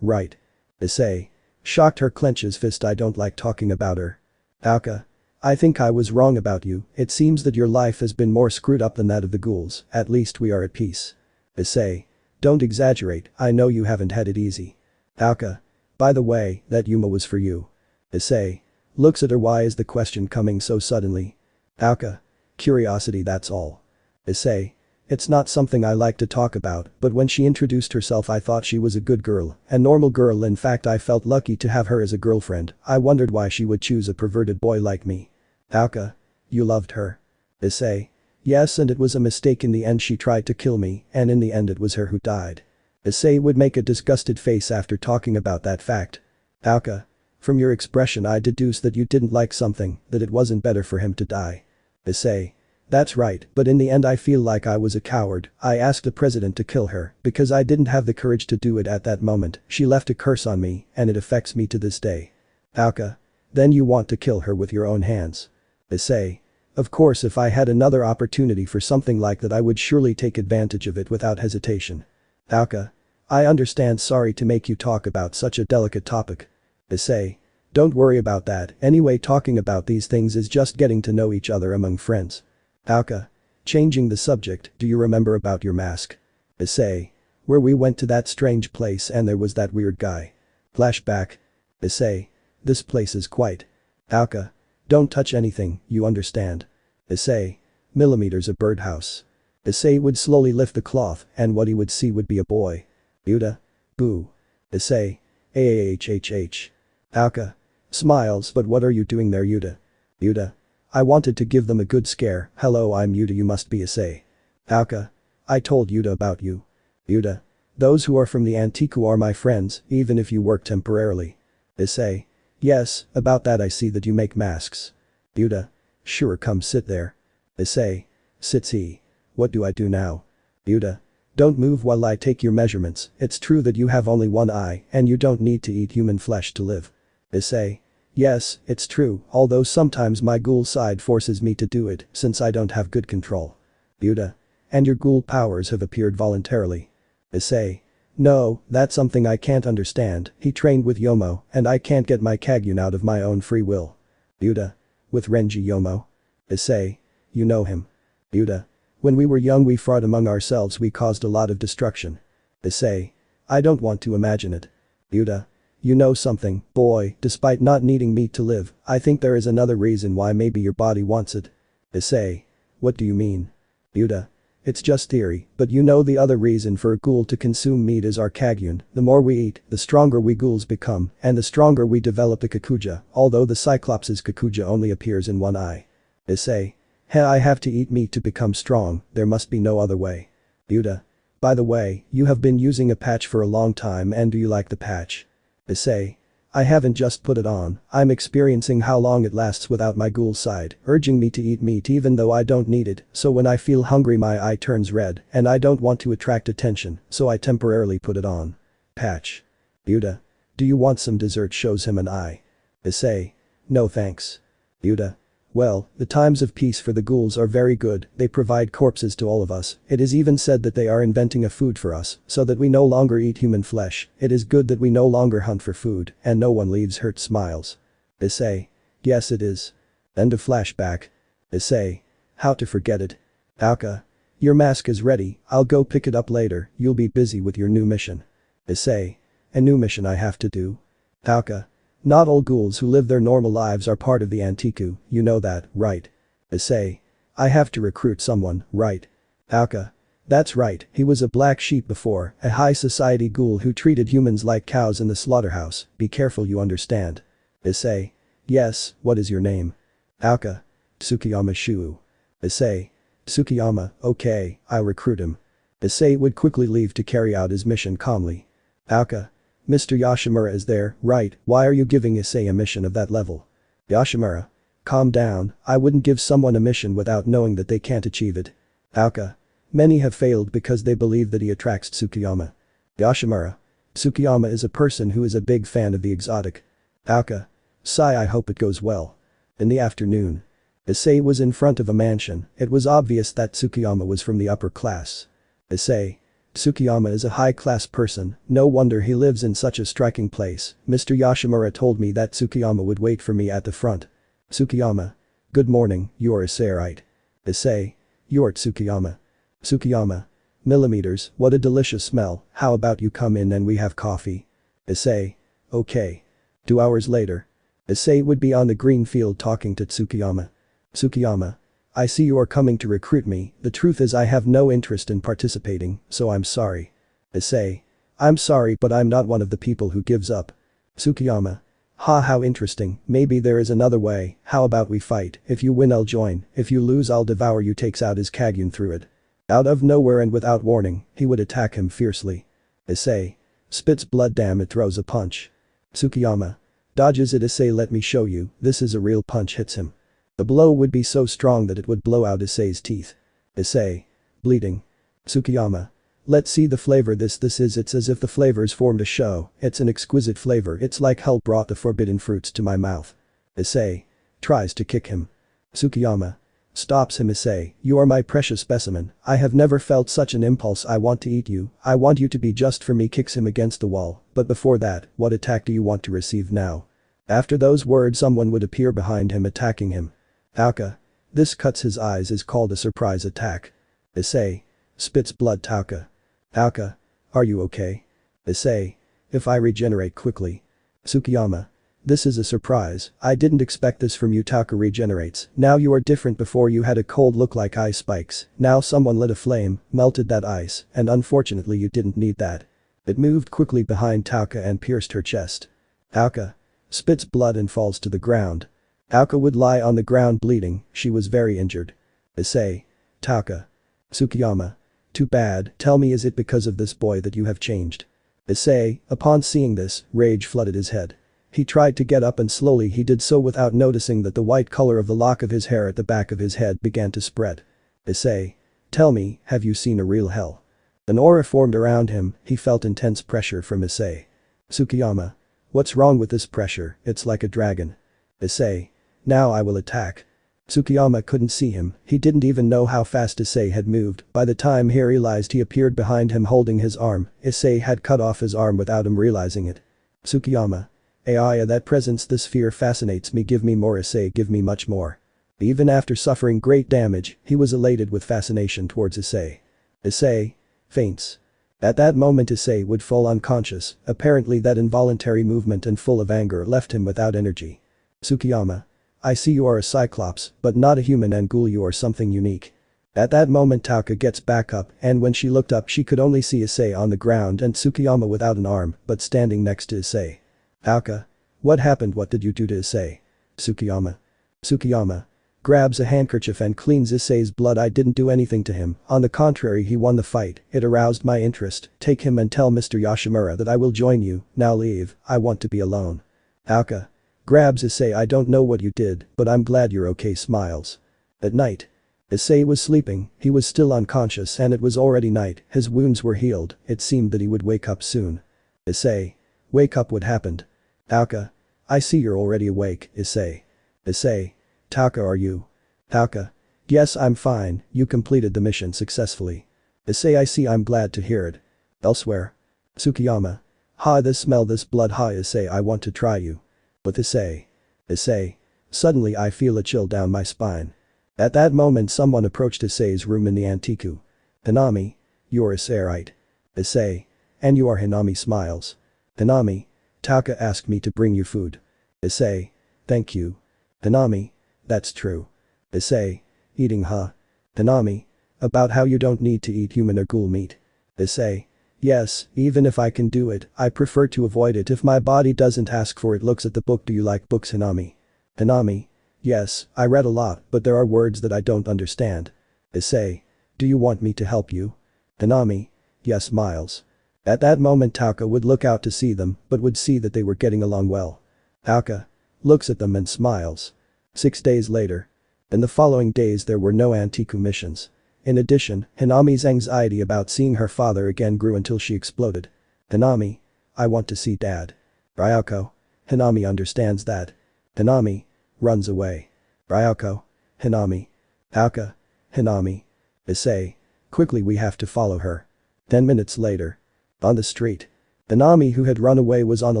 right? Issei. Shocked, her clenches fist, I don't like talking about her. Aoka. I think I was wrong about you, it seems that your life has been more screwed up than that of the ghouls, at least we are at peace. Issei. Don't exaggerate, I know you haven't had it easy. Aoka. By the way, that Yuma was for you. Issei. Looks at her. Why is the question coming so suddenly? Auka. Curiosity, that's all. Issei. It's not something I like to talk about, but when she introduced herself I thought she was a good girl, a normal girl. In fact, I felt lucky to have her as a girlfriend. I wondered why she would choose a perverted boy like me. Auka. You loved her. Issei. Yes, and it was a mistake in the end. She tried to kill me, and in the end it was her who died. Issei would make a disgusted face after talking about that fact. Auka. From your expression I deduce that you didn't like something, that it wasn't better for him to die. Issei. That's right, but in the end I feel like I was a coward. I asked the president to kill her because I didn't have the courage to do it at that moment. She left a curse on me, and it affects me to this day. Auka. Then you want to kill her with your own hands. Issei. Of course, if I had another opportunity for something like that I would surely take advantage of it without hesitation. Auka. I understand, sorry to make you talk about such a delicate topic. Issei. Don't worry about that, anyway talking about these things is just getting to know each other among friends. Auka. Changing the subject, do you remember about your mask? Issei. Where we went to that strange place and there was that weird guy. Flashback. Issei. This place is quite. Auka. Don't touch anything, you understand. Issei. Millimeters a birdhouse. Issei would slowly lift the cloth and what he would see would be a boy. Yuta. Boo. Issei. Ahhhh. Auka. Smiles, but what are you doing there, Yuta? Yuta. I wanted to give them a good scare. Hello, I'm Yuta, you must be Issei. Auka. I told Yuta about you. Yuta. Those who are from the Antiku are my friends, even if you work temporarily. Issei. Yes, about that I see that you make masks. Yuta. Sure, come sit there. Issei. Sits he. What do I do now? Yuta. Don't move while I take your measurements. It's true that you have only one eye and you don't need to eat human flesh to live. Issei. Yes, it's true, although sometimes my ghoul side forces me to do it since I don't have good control. Yuta. And your ghoul powers have appeared voluntarily. Issei. No, that's something I can't understand. He trained with Yomo and I can't get my Kagyun out of my own free will. Yuta. With Renji Yomo? Issei. You know him. Yuta. When we were young we fought among ourselves, we caused a lot of destruction. Issei. I don't want to imagine it. Yuta. You know something, boy, despite not needing meat to live, I think there is another reason why maybe your body wants it. Issei. What do you mean? Yuta. It's just theory, but you know the other reason for a ghoul to consume meat is our Kagyun. The more we eat, the stronger we ghouls become, and the stronger we develop the Kakuja, although the Cyclops' Kakuja only appears in one eye. Issei. Hey, I have to eat meat to become strong, there must be no other way. Yuta. By the way, you have been using a patch for a long time and do you like the patch? Issei. I haven't just put it on, I'm experiencing how long it lasts without my ghoul side, urging me to eat meat even though I don't need it, so when I feel hungry my eye turns red and I don't want to attract attention, so I temporarily put it on. Patch. Yuta. Do you want some dessert? Shows him an eye. Issei. No thanks. Yuta. Well, the times of peace for the ghouls are very good, they provide corpses to all of us, it is even said that they are inventing a food for us, so that we no longer eat human flesh, it is good that we no longer hunt for food, and no one leaves hurt. Smiles. Issei. Yes it is. End of flashback. Issei. How to forget it. Auka. Your mask is ready, I'll go pick it up later, you'll be busy with your new mission. Issei. A new mission I have to do? Auka. Not all ghouls who live their normal lives are part of the Antiku, you know that, right? Issei. I have to recruit someone, right? Auka. That's right, he was a black sheep before, a high society ghoul who treated humans like cows in the slaughterhouse, be careful, you understand. Issei. Yes, what is your name? Auka. Tsukiyama Shu. Issei. Tsukiyama, okay, I'll recruit him. Issei would quickly leave to carry out his mission calmly. Auka. Mr. Yoshimura is there, right, why are you giving Issei a mission of that level? Yoshimura. Calm down, I wouldn't give someone a mission without knowing that they can't achieve it. Auka. Many have failed because they believe that he attracts Tsukiyama. Yoshimura. Tsukiyama is a person who is a big fan of the exotic. Auka. Sigh, I hope it goes well. In the afternoon. Issei was in front of a mansion, it was obvious that Tsukiyama was from the upper class. Issei. Tsukiyama is a high-class person, no wonder he lives in such a striking place, Mr. Yoshimura told me that Tsukiyama would wait for me at the front. Tsukiyama. Good morning, you're Issei, right? Issei. You're Tsukiyama. Tsukiyama. Millimeters, what a delicious smell, how about you come in and we have coffee? Issei. Okay. 2 hours later. Issei would be on the green field talking to Tsukiyama. Tsukiyama. I see you are coming to recruit me, the truth is I have no interest in participating, so I'm sorry. Issei. I'm sorry but I'm not one of the people who gives up. Tsukiyama. Ha, how interesting, maybe there is another way, how about we fight, if you win I'll join, if you lose I'll devour you. Takes out his Kagyun through it. Out of nowhere and without warning, he would attack him fiercely. Issei. Spits blood, damn it, throws a punch. Tsukiyama. Dodges it. Issei, let me show you, this is a real punch. Hits him. The blow would be so strong that it would blow out Issei's teeth. Issei. Bleeding. Tsukiyama. Let's see the flavor this is, it's as if the flavors formed a show, it's an exquisite flavor, it's like hell brought the forbidden fruits to my mouth. Issei. Tries to kick him. Tsukiyama. Stops him. Issei, you are my precious specimen, I have never felt such an impulse, I want to eat you, I want you to be just for me. Kicks him against the wall, but before that, what attack do you want to receive now? After those words someone would appear behind him attacking him. Tauka. This cuts his eyes is called a surprise attack. Issei. Spits blood. Tauka. Tauka. Are you okay? Issei. If I regenerate quickly. Tsukiyama. This is a surprise, I didn't expect this from you. Tauka regenerates, now you are different. Before you had a cold look like ice spikes, now someone lit a flame, melted that ice, and unfortunately you didn't need that. It moved quickly behind Tauka and pierced her chest. Tauka. Spits blood and falls to the ground. Tauka would lie on the ground bleeding, she was very injured. Issei. Tauka. Tsukiyama. Too bad, tell me, is it because of this boy that you have changed? Issei, upon seeing this, rage flooded his head. He tried to get up and slowly he did so without noticing that the white color of the lock of his hair at the back of his head began to spread. Issei. Tell me, have you seen a real hell? An aura formed around him, he felt intense pressure from Issei. Tsukiyama. What's wrong with this pressure, it's like a dragon. Issei. Now I will attack. Tsukiyama couldn't see him, he didn't even know how fast Issei had moved, by the time he realized he appeared behind him holding his arm, Issei had cut off his arm without him realizing it. Tsukiyama. Aya, that presence, this fear fascinates me, give me more. Issei, give me much more. Even after suffering great damage, he was elated with fascination towards Issei. Issei. Faints. At that moment Issei would fall unconscious, apparently that involuntary movement and full of anger left him without energy. Tsukiyama. I see you are a cyclops, but not a human, and Ghoul, you are something unique. At that moment Tauka gets back up, and when she looked up she could only see Issei on the ground and Tsukiyama without an arm, but standing next to Issei. Tauka. What happened, what did you do to Issei? Tsukiyama. Tsukiyama. Grabs a handkerchief and cleans Issei's blood. I didn't do anything to him, on the contrary, he won the fight, it aroused my interest. Take him and tell Mr. Yoshimura that I will join you, now leave, I want to be alone. Tauka. Grabs Issei. I don't know what you did, but I'm glad you're okay. Smiles. At night. Issei was sleeping, he was still unconscious and it was already night, his wounds were healed, it seemed that he would wake up soon. Issei. Wake up, what happened? Tauka. I see you're already awake, Issei. Issei. Tauka, are you? Tauka. Yes, I'm fine, you completed the mission successfully. Issei. I see, I'm glad to hear it. Elsewhere. Tsukiyama. Ha, this smell, this blood. Ha, Issei, I want to try you. With Issei. Issei. Suddenly I feel a chill down my spine. At that moment someone approached Issei's room in the Antiku. Hinami. You're Issei, right? Issei. And you are Hinami. Smiles. Hinami. Tauka asked me to bring you food. Issei. Thank you. Hinami. That's true. Issei. Eating, huh? Hinami. About how you don't need to eat human or ghoul meat. Issei. Yes, even if I can do it, I prefer to avoid it if my body doesn't ask for it. Looks at the book. Do you like books, Hinami? Hinami. Yes, I read a lot, but there are words that I don't understand. Issei. Do you want me to help you? Hinami. Yes. Smiles. At that moment Tauka would look out to see them, but would see that they were getting along well. Tauka. Looks at them and smiles. 6 days later. In the following days there were no Antiku missions. In addition, Hinami's anxiety about seeing her father again grew until she exploded. Hinami. I want to see Dad. Ryoko. Hinami understands that. Hinami. Runs away. Ryoko. Hinami. Tauka. Hinami. Issei. Quickly, we have to follow her. 10 minutes later. On the street. Hinami, who had run away, was on a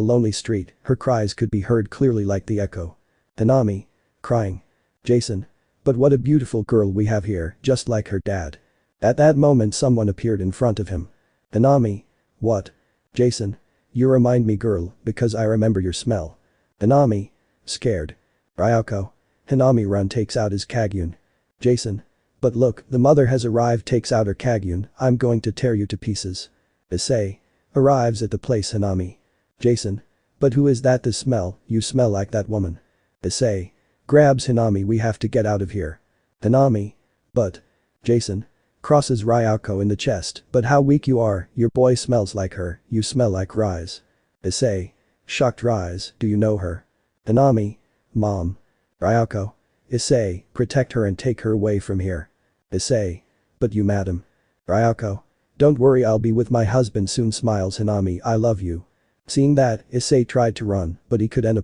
lonely street, her cries could be heard clearly like the echo. Hinami. Crying. Jason. But what a beautiful girl we have here, just like her dad. At that moment someone appeared in front of him. Hinami. What? Jason. You remind me, girl, because I remember your smell. Hinami. scared. Ryoko. Hanami run takes out his Kagyun. Jason. But look, the mother has arrived takes out her Kagyun, I'm going to tear you to pieces. Issei. Arrives at the place Hanami. Jason. But who is that? The smell, you smell like that woman. Issei. Grabs Hanami, we have to get out of here. Hanami. But. Jason. Crosses Ryoko in the chest, but how weak you are, your boy smells like her, you smell like Rise. Issei. Shocked Rise, do you know her? Hanami. Mom. Ryoko. Issei, protect her and take her away from here. Issei. But you madam. Ryoko. Don't worry, I'll be with my husband soon. Smiles Hanami, I love you. Seeing that, Issei tried to run, but he couldn't.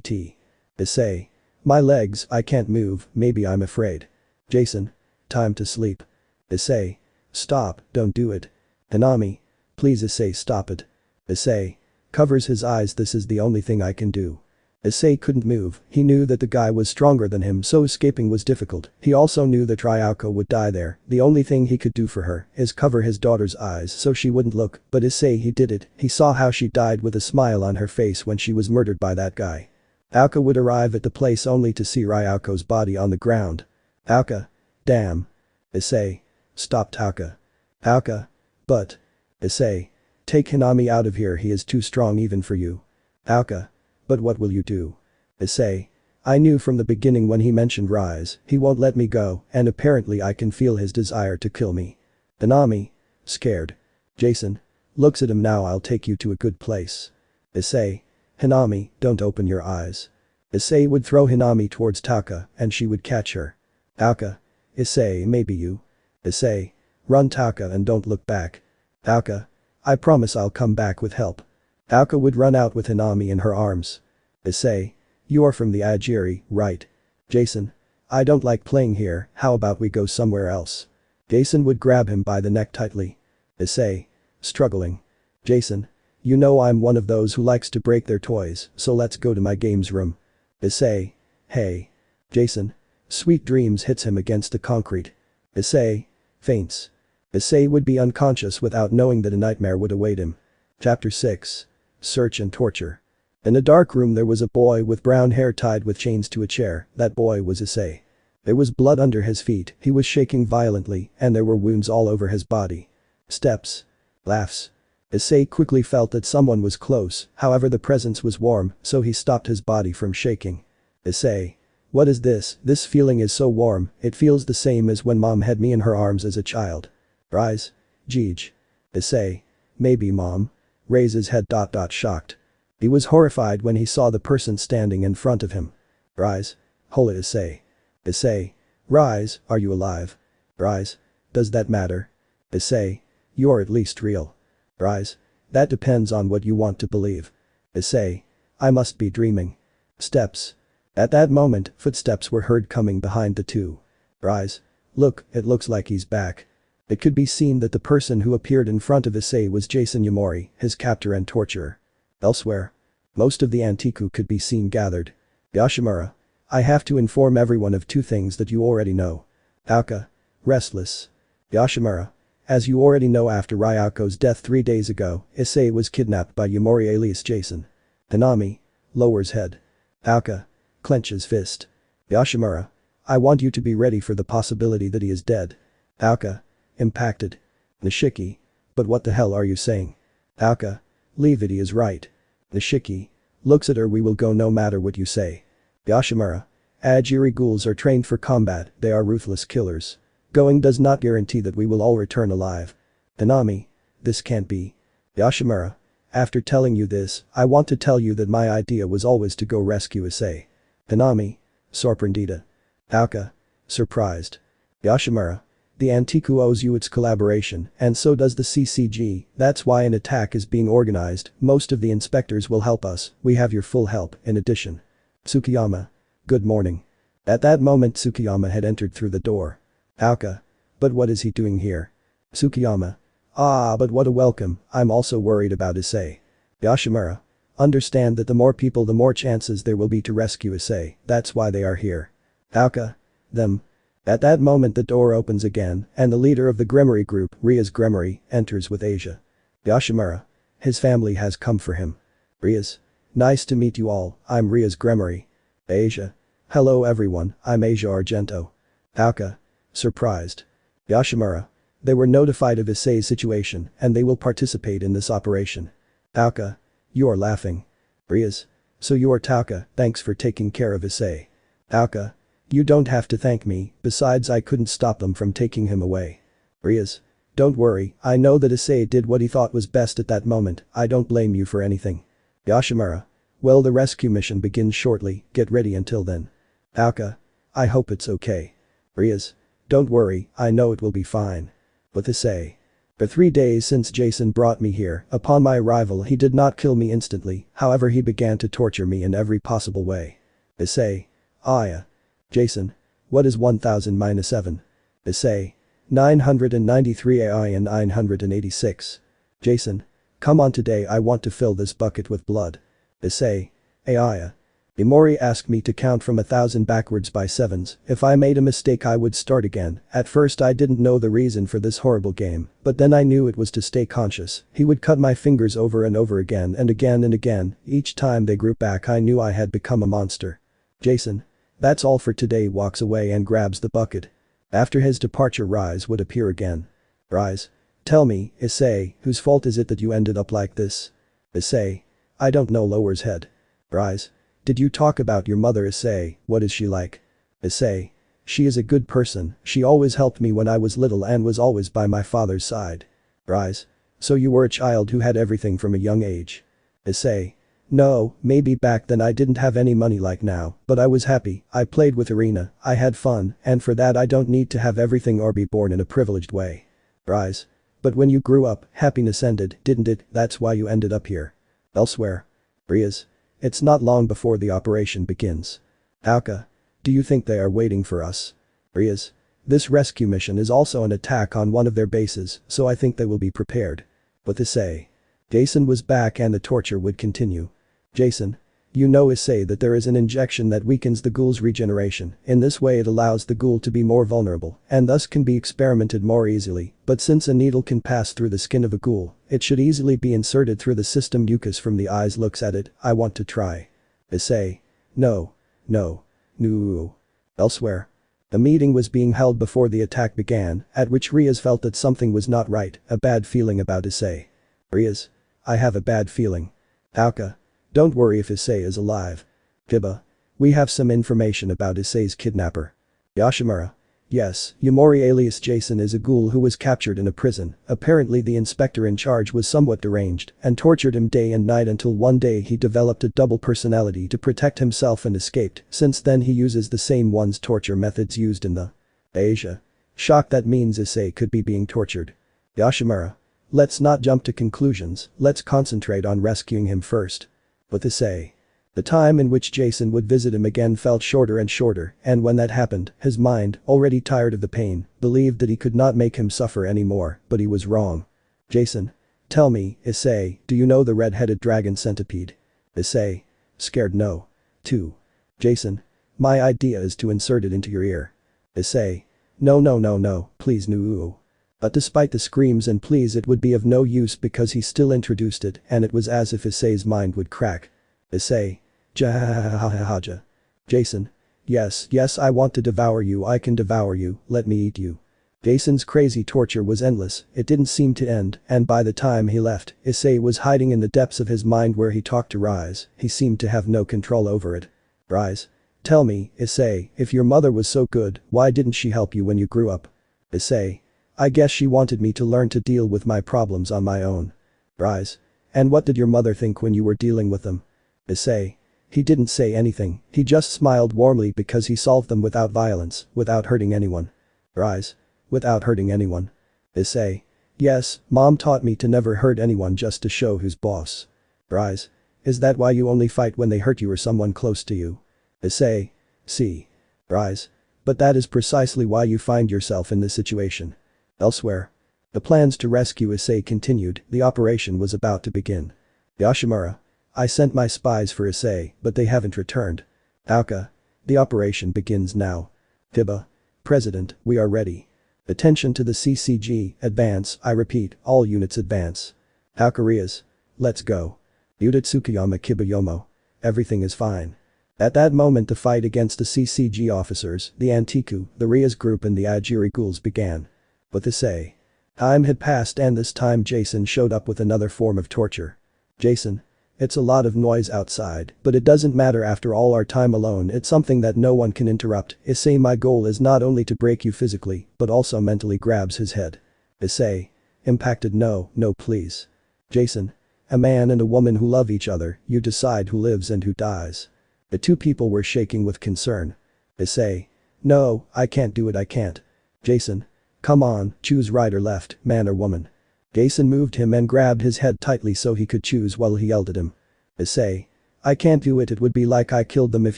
T. Issei. My legs, I can't move, maybe I'm afraid. Jason. Time to sleep. Issei. Stop, don't do it. Hanami. Please Issei, stop it. Issei. Covers his eyes, this is the only thing I can do. Issei couldn't move, he knew that the guy was stronger than him so escaping was difficult, he also knew that Ryoko would die there, the only thing he could do for her is cover his daughter's eyes so she wouldn't look, but Issei he did it, he saw how she died with a smile on her face when she was murdered by that guy. Aoka would arrive at the place only to see Ryoko's body on the ground. Aoka. Damn. Issei. Stopped Aoka. Aoka. But. Issei. Take Hanami out of here, he is too strong even for you. Aoka. But what will you do? Issei. I knew from the beginning when he mentioned Rise, he won't let me go, and apparently I can feel his desire to kill me. Hanami. Scared. Jason. Looks at him, now I'll take you to a good place. Issei. Hanami, don't open your eyes. Issei would throw Hanami towards Taka, and she would catch her. Aoka. Issei, maybe you. Issei. Run Taka and don't look back. Aoka. I promise I'll come back with help. Aoka would run out with Hanami in her arms. Issei. You are from the aogiri, right? Jason. I don't like playing here, how about we go somewhere else? Jason would grab him by the neck tightly. Issei. Struggling. Jason. You know I'm one of those who likes to break their toys, so let's go to my games room. Issei. Hey. Jason. Sweet dreams hits him against the concrete. Issei. Faints. Issei would be unconscious without knowing that a nightmare would await him. Chapter 6. Search and torture. In a dark room there was a boy with brown hair tied with chains to a chair, that boy was Issei. There was blood under his feet, he was shaking violently, and there were wounds all over his body. Steps. Laughs. Issei quickly felt that someone was close, however the presence was warm, so he stopped his body from shaking. Issei. What is this? This feeling is so warm, it feels the same as when mom had me in her arms as a child. Rise. Jeej. Issei. Maybe mom. Raises head. Shocked. He was horrified when he saw the person standing in front of him. Rise. Hola Issei. Issei. Rise, are you alive? Rise. Does that matter? Issei. You're at least real. Rise. That depends on what you want to believe. Issei. I must be dreaming. Steps. At that moment, footsteps were heard coming behind the two. Rise. Look, it looks like he's back. It could be seen that the person who appeared in front of Issei was Jason Yamori, his captor and torturer. Elsewhere. Most of the Antiku could be seen gathered. Yoshimura. I have to inform everyone of two things that you already know. Aoka. Restless. Yoshimura. As you already know, after Ryoko's death 3 days ago, Issei was kidnapped by Yamori alias Jason. Hanami. Lowers head. Aoka. Clenches fist. Yoshimura. I want you to be ready for the possibility that he is dead. Aoka. Impacted. Nishiki. But what the hell are you saying? Aoka. Leave it, he is right. Nishiki. Looks at her, we will go no matter what you say. Yoshimura. Aogiri ghouls are trained for combat, they are ruthless killers. Going does not guarantee that we will all return alive. Hanami. This can't be. Yoshimura. After telling you this, I want to tell you that my idea was always to go rescue Issei. Hanami. Sorprendida. Aoka. Surprised. Yoshimura. The Antiku owes you its collaboration, and so does the CCG, that's why an attack is being organized, most of the inspectors will help us, we have your full help, in addition. Tsukiyama. Good morning. At that moment Tsukiyama had entered through the door. Aoka. But what is he doing here? Tsukiyama. Ah, but what a welcome, I'm also worried about Issei. Yoshimura. Understand that the more people the more chances there will be to rescue Issei, that's why they are here. Aoka. Them. At that moment the door opens again, and the leader of the Gremory group, Ria's Gremory, enters with Asia. Yoshimura. His family has come for him. Ria's. Nice to meet you all, I'm Ria's Gremory. Asia. Hello everyone, I'm Asia Argento. Auka. Surprised. Yoshimura. They were notified of Issei's situation and they will participate in this operation. Auka. You are laughing. Rias. So you are Tauka, thanks for taking care of Issei. Auka. You don't have to thank me, besides I couldn't stop them from taking him away. Rias. Don't worry, I know that Issei did what he thought was best at that moment, I don't blame you for anything. Yoshimura. Well, the rescue mission begins shortly, get ready until then. Auka. I hope it's okay. Rias. Don't worry, I know it will be fine. With Issei. For 3 days since Jason brought me here, upon my arrival he did not kill me instantly, however he began to torture me in every possible way. Issei. Aya. Jason. What is 1000-7? Issei. 993 AI and 986. Jason. Come on, today I want to fill this bucket with blood. Issei. Aya. Imori asked me to count from 1000 backwards by sevens, if I made a mistake I would start again. At first I didn't know the reason for this horrible game, but then I knew it was to stay conscious. He would cut my fingers over and over again and again and again, each time they grew back I knew I had become a monster. Jason. That's all for today, walks away and grabs the bucket. After his departure Rise would appear again. Rise. Tell me, Issei, whose fault is it that you ended up like this? Issei. I don't know, lowers head. Rise. Did you talk about your mother, Issei, what is she like? Issei. She is a good person, she always helped me when I was little and was always by my father's side. Rise. So you were a child who had everything from a young age. Issei. No, maybe back then I didn't have any money like now, but I was happy, I played with Irina, I had fun, and for that I don't need to have everything or be born in a privileged way. Rise. But when you grew up, happiness ended, didn't it? That's why you ended up here. Elsewhere. Rias. It's not long before the operation begins. Auka. Do you think they are waiting for us? Rias. This rescue mission is also an attack on one of their bases, so I think they will be prepared. With Issei. Jason was back and the torture would continue. Jason. You know, Issei, that there is an injection that weakens the ghoul's regeneration, in this way it allows the ghoul to be more vulnerable, and thus can be experimented more easily, but since a needle can pass through the skin of a ghoul, it should easily be inserted through the system. Mucus from the eyes looks at it, I want to try. Issei. No. No. No. Elsewhere. A meeting was being held before the attack began, at which Rias felt that something was not right, a bad feeling about Issei. Rias. I have a bad feeling. Auka. Don't worry if Issei is alive. Kiba. We have some information about Issei's kidnapper. Yoshimura. Yes, Yumori alias Jason is a ghoul who was captured in a prison. Apparently the inspector in charge was somewhat deranged and tortured him day and night until one day he developed a double personality to protect himself and escaped. Since then he uses the same one's torture methods used in the Asia. Shock, that means Issei could be being tortured. Yoshimura. Let's not jump to conclusions, let's concentrate on rescuing him first. With Issei. The time in which Jason would visit him again felt shorter and shorter, and when that happened, his mind, already tired of the pain, believed that he could not make him suffer anymore, but he was wrong. Jason. Tell me, Issei, do you know the red-headed dragon centipede? Issei. Scared no. 2. Jason. My idea is to insert it into your ear. Issei. No, please no. But despite the screams and pleas it would be of no use because he still introduced it and it was as if Issei's mind would crack. Issei. Jahahahaja. Jason. Yes, I want to devour you, I can devour you, let me eat you. Jason's crazy torture was endless, it didn't seem to end, and by the time he left, Issei was hiding in the depths of his mind where he talked to Rise, he seemed to have no control over it. Rise. Tell me, Issei, if your mother was so good, why didn't she help you when you grew up? Issei. I guess she wanted me to learn to deal with my problems on my own. Rise. And what did your mother think when you were dealing with them? Issei. He didn't say anything, he just smiled warmly because he solved them without violence, without hurting anyone. Rise. Without hurting anyone. Issei. Yes, mom taught me to never hurt anyone just to show who's boss. Rise. Is that why you only fight when they hurt you or someone close to you? Issei. See. Rise. But that is precisely why you find yourself in this situation. Elsewhere. The plans to rescue Issei continued, the operation was about to begin. Yoshimura. I sent my spies for Issei, but they haven't returned. Auka. The operation begins now. Tiba. President, we are ready. Attention to the CCG, advance, I repeat, all units advance. Auka Rias. Let's go. Yuda Tsukiyama Kibayomo. Everything is fine. At that moment the fight against the CCG officers, the Antiku, the Rias group and the aogiri ghouls began. But Issei. Time had passed and this time Jason showed up with another form of torture. Jason. It's a lot of noise outside, but it doesn't matter after all our time alone, it's something that no one can interrupt. Issei, my goal is not only to break you physically, but also mentally. Grabs his head. Issei. Impacted. No, please. Jason. A man and a woman who love each other, you decide who lives and who dies. The two people were shaking with concern. Issei. No, I can't do it, I can't. Jason. Come on, choose right or left, man or woman. Jason moved him and grabbed his head tightly so he could choose while he yelled at him. Issei. I can't do it, it would be like I killed them. If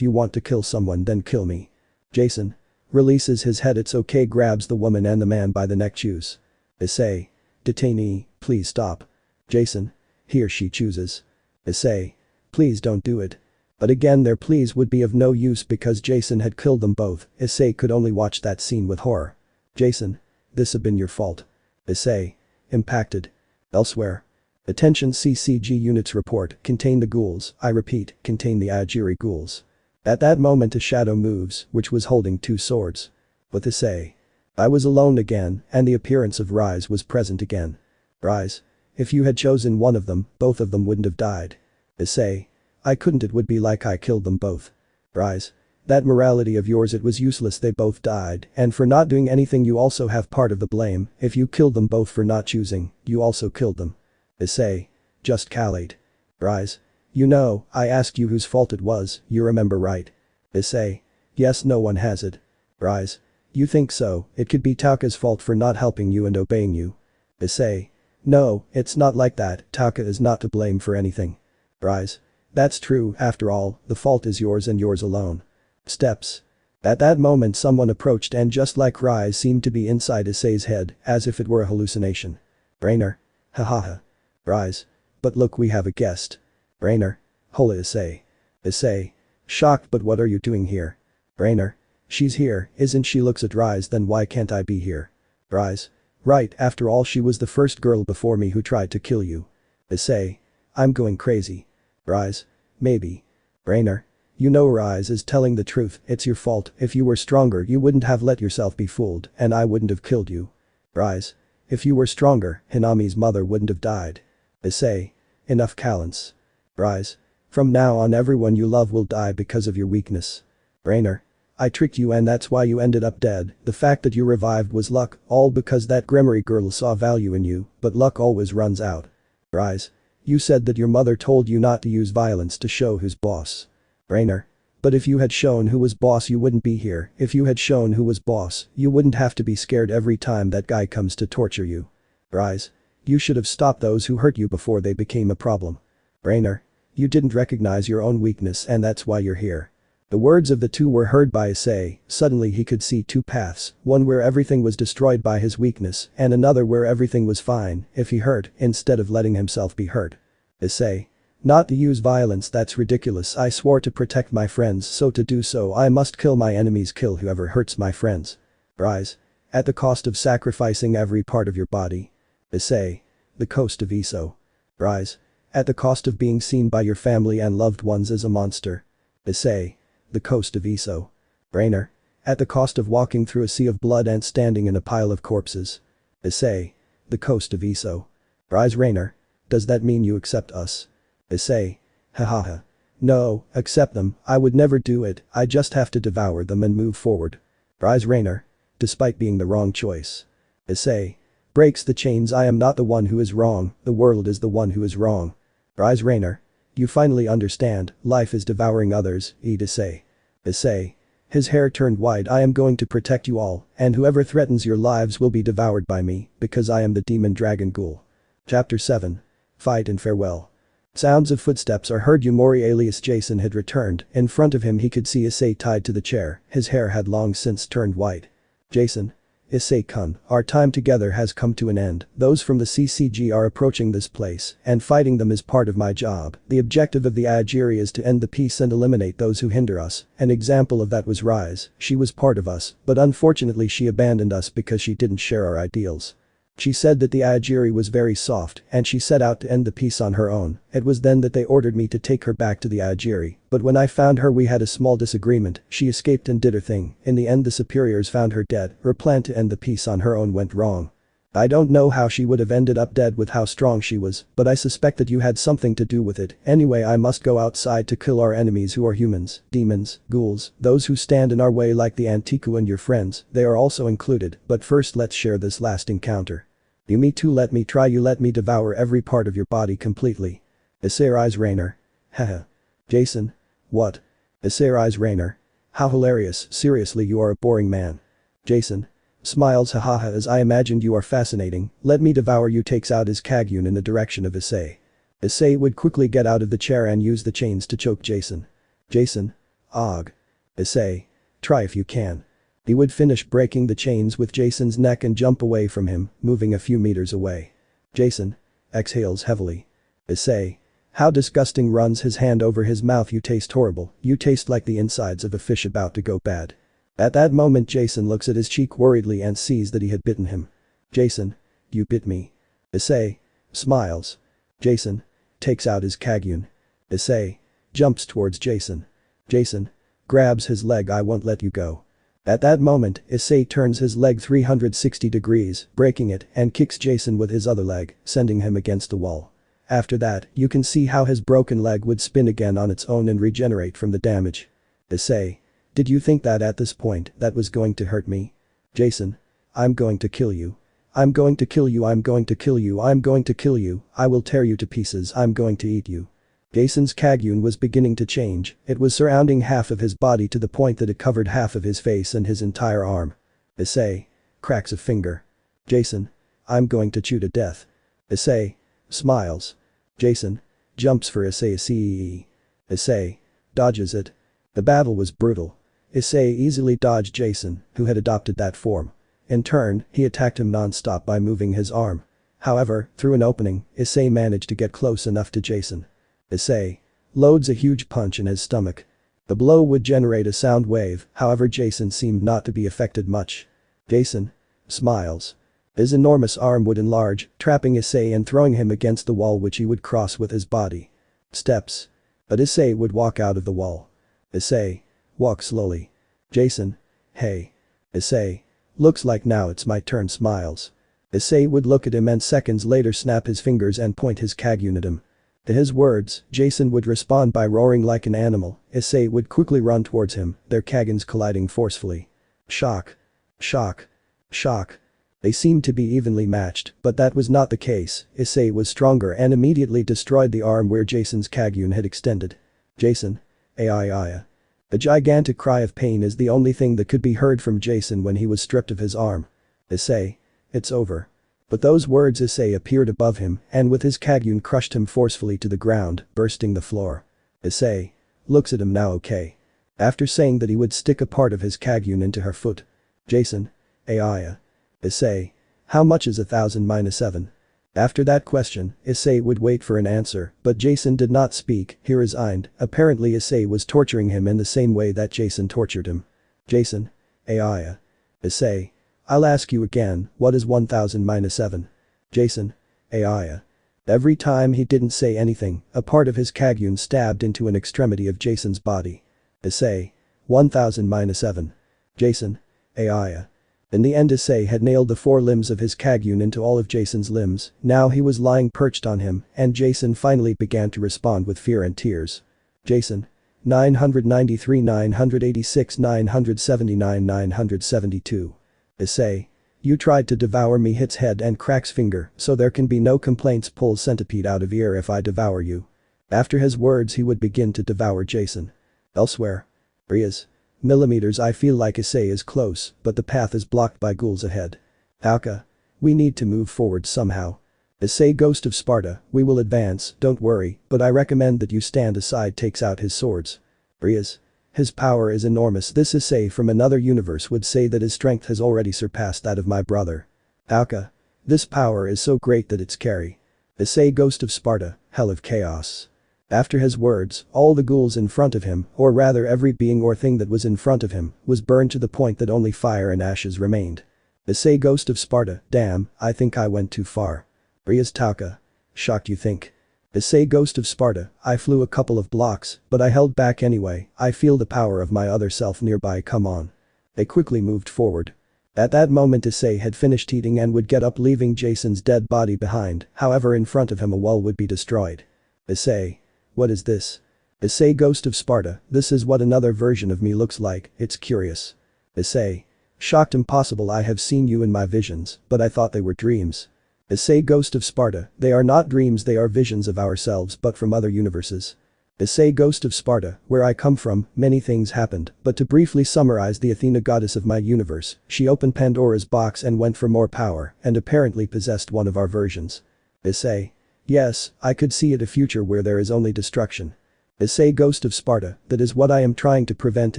you want to kill someone then kill me. Jason. Releases his head. It's okay. Grabs the woman and the man by the neck. Choose. Issei. Detainee, please stop. Jason. He or she chooses. Issei. Please don't do it. But again their pleas would be of no use because Jason had killed them both. Issei could only watch that scene with horror. Jason. This have been your fault. Issei. Impacted. Elsewhere. Attention CCG units report, contain the ghouls, I repeat, contain the aogiri ghouls. At that moment a shadow moves, which was holding two swords. With Issei. I was alone again, and the appearance of Rise was present again. Rise. If you had chosen one of them, both of them wouldn't have died. Issei. I couldn't, it would be like I killed them both. Rise. That morality of yours, it was useless, they both died, and for not doing anything you also have part of the blame. If you killed them both for not choosing, you also killed them. Issei. Just calculate. Rise. You know, I asked you whose fault it was, you remember right? Issei. Yes, no one has it. Rise. You think so, it could be Tauka's fault for not helping you and obeying you. Issei. No, it's not like that, Tauka is not to blame for anything. Rise. That's true, after all, the fault is yours and yours alone. Steps. At that moment someone approached and just like Rise seemed to be inside Issei's head, as if it were a hallucination. Rainer. Hahaha. Rise. But look, we have a guest. Rainer. Hola Issei. Issei. Shocked, but what are you doing here? Rainer. She's here, isn't she? Looks at Rise. Then why can't I be here? Rise. Right, after all she was the first girl before me who tried to kill you. Issei. I'm going crazy. Rise. Maybe. Rainer. You know Rise is telling the truth, it's your fault. If you were stronger you wouldn't have let yourself be fooled and I wouldn't have killed you. Rise. If you were stronger, Hinami's mother wouldn't have died. Issei. Enough Callants. Rise. From now on everyone you love will die because of your weakness. Rainer. I tricked you and that's why you ended up dead. The fact that you revived was luck, all because that Gremory girl saw value in you, but luck always runs out. Rise. You said that your mother told you not to use violence to show who's boss. Rainer. But if you had shown who was boss you wouldn't be here. If you had shown who was boss, you wouldn't have to be scared every time that guy comes to torture you. Rise. You should have stopped those who hurt you before they became a problem. Rainer. You didn't recognize your own weakness and that's why you're here. The words of the two were heard by Issei. Suddenly he could see two paths, one where everything was destroyed by his weakness and another where everything was fine if he hurt instead of letting himself be hurt. Issei. Not to use violence, that's ridiculous. I swore to protect my friends, so to do so I must kill my enemies, kill whoever hurts my friends. Rise. At the cost of sacrificing every part of your body. Issei. The cost of Issei. Rise. At the cost of being seen by your family and loved ones as a monster. Issei. The cost of Issei. Rainer. At the cost of walking through a sea of blood and standing in a pile of corpses. Issei. The cost of Issei. Rise. Rainer. Does that mean you accept us? Issei. Hahaha. No, accept them, I would never do it, I just have to devour them and move forward. Rise. Rainer. Despite being the wrong choice. Issei. Breaks the chains. I am not the one who is wrong, the world is the one who is wrong. Rise. Rainer. You finally understand, life is devouring others, eat Issei. Issei. His hair turned white. I am going to protect you all, and whoever threatens your lives will be devoured by me, because I am the demon dragon Ghoul. Chapter 7. Fight and farewell. Sounds of footsteps are heard. Yumori alias Jason had returned. In front of him he could see Issei tied to the chair, his hair had long since turned white. Jason. Issei-kun, our time together has come to an end. Those from the CCG are approaching this place, and fighting them is part of my job. The objective of the aogiri is to end the peace and eliminate those who hinder us. An example of that was Rise. She was part of us, but unfortunately she abandoned us because she didn't share our ideals. She said that the aogiri was very soft and she set out to end the peace on her own. It was then that they ordered me to take her back to the aogiri, but when I found her we had a small disagreement, she escaped and did her thing. In the end the superiors found her dead. Her plan to end the peace on her own went wrong. I don't know how she would have ended up dead with how strong she was, but I suspect that you had something to do with it. Anyway, I must go outside to kill our enemies who are humans, demons, ghouls, those who stand in our way like the Antiku and your friends, they are also included, but first let's share this last encounter. You me too, let me try you, let me devour every part of your body completely. Issei eyes Rainer. Haha. Jason. What? Issei eyes Rainer. How hilarious, seriously you are a boring man. Jason. Smiles hahaha as I imagined you are fascinating, let me devour you, takes out his kagyun in the direction of Issei. Issei would quickly get out of the chair and use the chains to choke Jason. Jason. Og. Issei. Try if you can. He would finish breaking the chains with Jason's neck and jump away from him, moving a few meters away. Jason. Exhales heavily. Issei. How disgusting, runs his hand over his mouth, you taste horrible, you taste like the insides of a fish about to go bad. At that moment Jason looks at his cheek worriedly and sees that he had bitten him. Jason. You bit me. Issei. Smiles. Jason. Takes out his kagyun. Issei. Jumps towards Jason. Jason. Grabs his leg, I won't let you go. At that moment, Issei turns his leg 360 degrees, breaking it, and kicks Jason with his other leg, sending him against the wall. After that, you can see how his broken leg would spin again on its own and regenerate from the damage. Issei. Did you think that at this point, that was going to hurt me? Jason. I'm going to kill you. I'm going to kill you, I'm going to kill you, I'm going to kill you, I will tear you to pieces, I'm going to eat you. Jason's kagyun was beginning to change, it was surrounding half of his body to the point that it covered half of his face and his entire arm. Issei. Cracks a finger. Jason. I'm going to chew to death. Issei. Smiles. Jason. Jumps for Issei. Issei. Dodges it. The battle was brutal. Issei easily dodged Jason, who had adopted that form. In turn, he attacked him non-stop by moving his arm. However, through an opening, Issei managed to get close enough to Jason. Issei. Loads a huge punch in his stomach. The blow would generate a sound wave, however Jason seemed not to be affected much. Jason. Smiles. His enormous arm would enlarge, trapping Issei and throwing him against the wall, which he would cross with his body. Steps. But Issei would walk out of the wall. Issei. Walk slowly. Jason. Hey. Issei. Looks like now it's my turn, smiles. Issei would look at him and seconds later snap his fingers and point his kagyun at him. To his words, Jason would respond by roaring like an animal. Issei would quickly run towards him, their kagyuns colliding forcefully. Shock. Shock. Shock. They seemed to be evenly matched, but that was not the case. Issei was stronger and immediately destroyed the arm where Jason's kagyun had extended. Jason. Ai. A gigantic cry of pain is the only thing that could be heard from Jason when he was stripped of his arm. Issei. It's over. But those words, Issei appeared above him and with his kagyun crushed him forcefully to the ground, bursting the floor. Issei. Looks at him now, okay. After saying that he would stick a part of his kagyun into her foot. Jason. Ai. Issei. How much is 1000 minus 7? After that question, Issei would wait for an answer, but Jason did not speak, he resigned. Apparently Issei was torturing him in the same way that Jason tortured him. Jason. Ai. Issei. I'll ask you again, what is 1000 minus 7? Jason. Ai. Every time he didn't say anything, a part of his kagyun stabbed into an extremity of Jason's body. Issei. 1000 minus 7. Jason. Ai. In the end Issei had nailed the 4 limbs of his kagyun into all of Jason's limbs, now he was lying perched on him, and Jason finally began to respond with fear and tears. Jason. 993 986 979 972. Issei. You tried to devour me, hits head and cracks finger, so there can be no complaints, pulls centipede out of ear if I devour you. After his words he would begin to devour Jason. Elsewhere. Rias. Millimeters, I feel like Issei is close, but the path is blocked by ghouls ahead. Auka. We need to move forward somehow. Issei, Ghost of Sparta, we will advance, don't worry, but I recommend that you stand aside, takes out his swords. Rias. His power is enormous, this Issei from another universe would say that his strength has already surpassed that of my brother. Auka. This power is so great that it's scary. Issei, Ghost of Sparta, hell of chaos. After his words, all the ghouls in front of him, or rather every being or thing that was in front of him, was burned to the point that only fire and ashes remained. Issei Ghost of Sparta, damn, I think I went too far. Rias Tauka. Shocked you think? Issei Ghost of Sparta, I flew a couple of blocks, but I held back anyway, I feel the power of my other self nearby, come on. They quickly moved forward. At that moment Issei had finished eating and would get up, leaving Jason's dead body behind, however in front of him a wall would be destroyed. Issei. What is this? Issei Ghost of Sparta, this is what another version of me looks like, it's curious. Issei. Shocked, impossible, I have seen you in my visions, but I thought they were dreams. Issei Ghost of Sparta, they are not dreams, they are visions of ourselves but from other universes. Issei Ghost of Sparta, where I come from, many things happened, but to briefly summarize, the Athena goddess of my universe, she opened Pandora's box and went for more power and apparently possessed one of our versions. Issei. Yes, I could see it, a future where there is only destruction. Issei Ghost of Sparta, that is what I am trying to prevent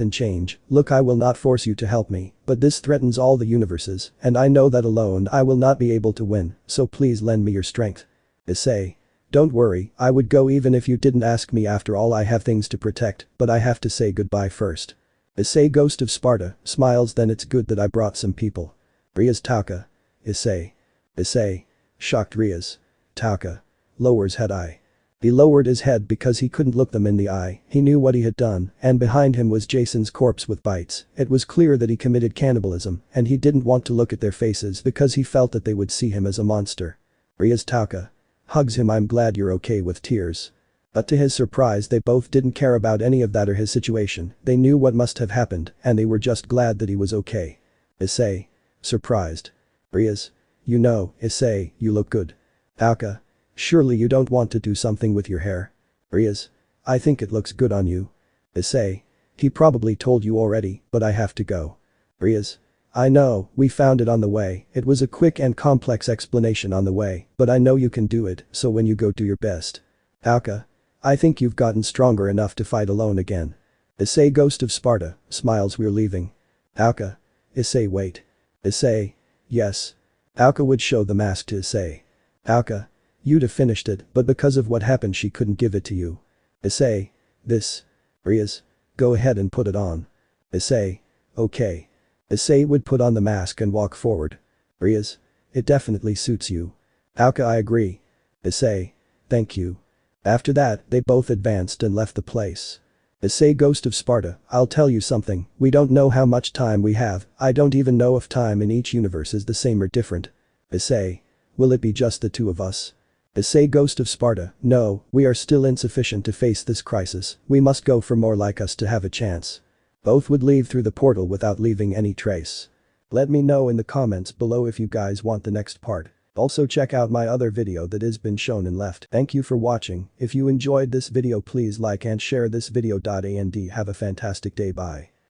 and change. Look, I will not force you to help me, but this threatens all the universes, and I know that alone I will not be able to win, so please lend me your strength. Issei. Don't worry, I would go even if you didn't ask me, after all I have things to protect, but I have to say goodbye first. Issei Ghost of Sparta, smiles, then it's good that I brought some people. Rias Tauka. Issei. Issei. Shocked Rias Tauka. Lowers head eye. He lowered his head because he couldn't look them in the eye, he knew what he had done, and behind him was Jason's corpse with bites. It was clear that he committed cannibalism, and he didn't want to look at their faces because he felt that they would see him as a monster. Rias Tauka. Hugs him, I'm glad you're okay, with tears. But to his surprise they both didn't care about any of that or his situation, they knew what must have happened, and they were just glad that he was okay. Issei. Surprised. Rias. You know, Issei, you look good. Tauka. Surely you don't want to do something with your hair? Rias. I think it looks good on you. Issei. He probably told you already, but I have to go. Rias. I know, we found it on the way, it was a quick and complex explanation on the way, but I know you can do it, so when you go, do your best. Tauka. I think you've gotten stronger enough to fight alone again. Issei Ghost of Sparta, smiles, we're leaving. Tauka. Issei, wait. Issei. Yes. Tauka would show the mask to Issei. Tauka. You'd have finished it, but because of what happened she couldn't give it to you. Issei. This. Rias. Go ahead and put it on. Issei. Okay. Issei would put on the mask and walk forward. Rias. It definitely suits you. Tauka, I agree. Issei. Thank you. After that, they both advanced and left the place. Issei Ghost of Sparta, I'll tell you something, we don't know how much time we have, I don't even know if time in each universe is the same or different. Issei. Will it be just the two of us? Issei Ghost of Sparta, no, we are still insufficient to face this crisis, we must go for more like us to have a chance. Both would leave through the portal without leaving any trace. Let me know in the comments below if you guys want the next part. Also check out my other video that has been shown and left. Thank you for watching, if you enjoyed this video please like and share this video. And have a fantastic day, bye.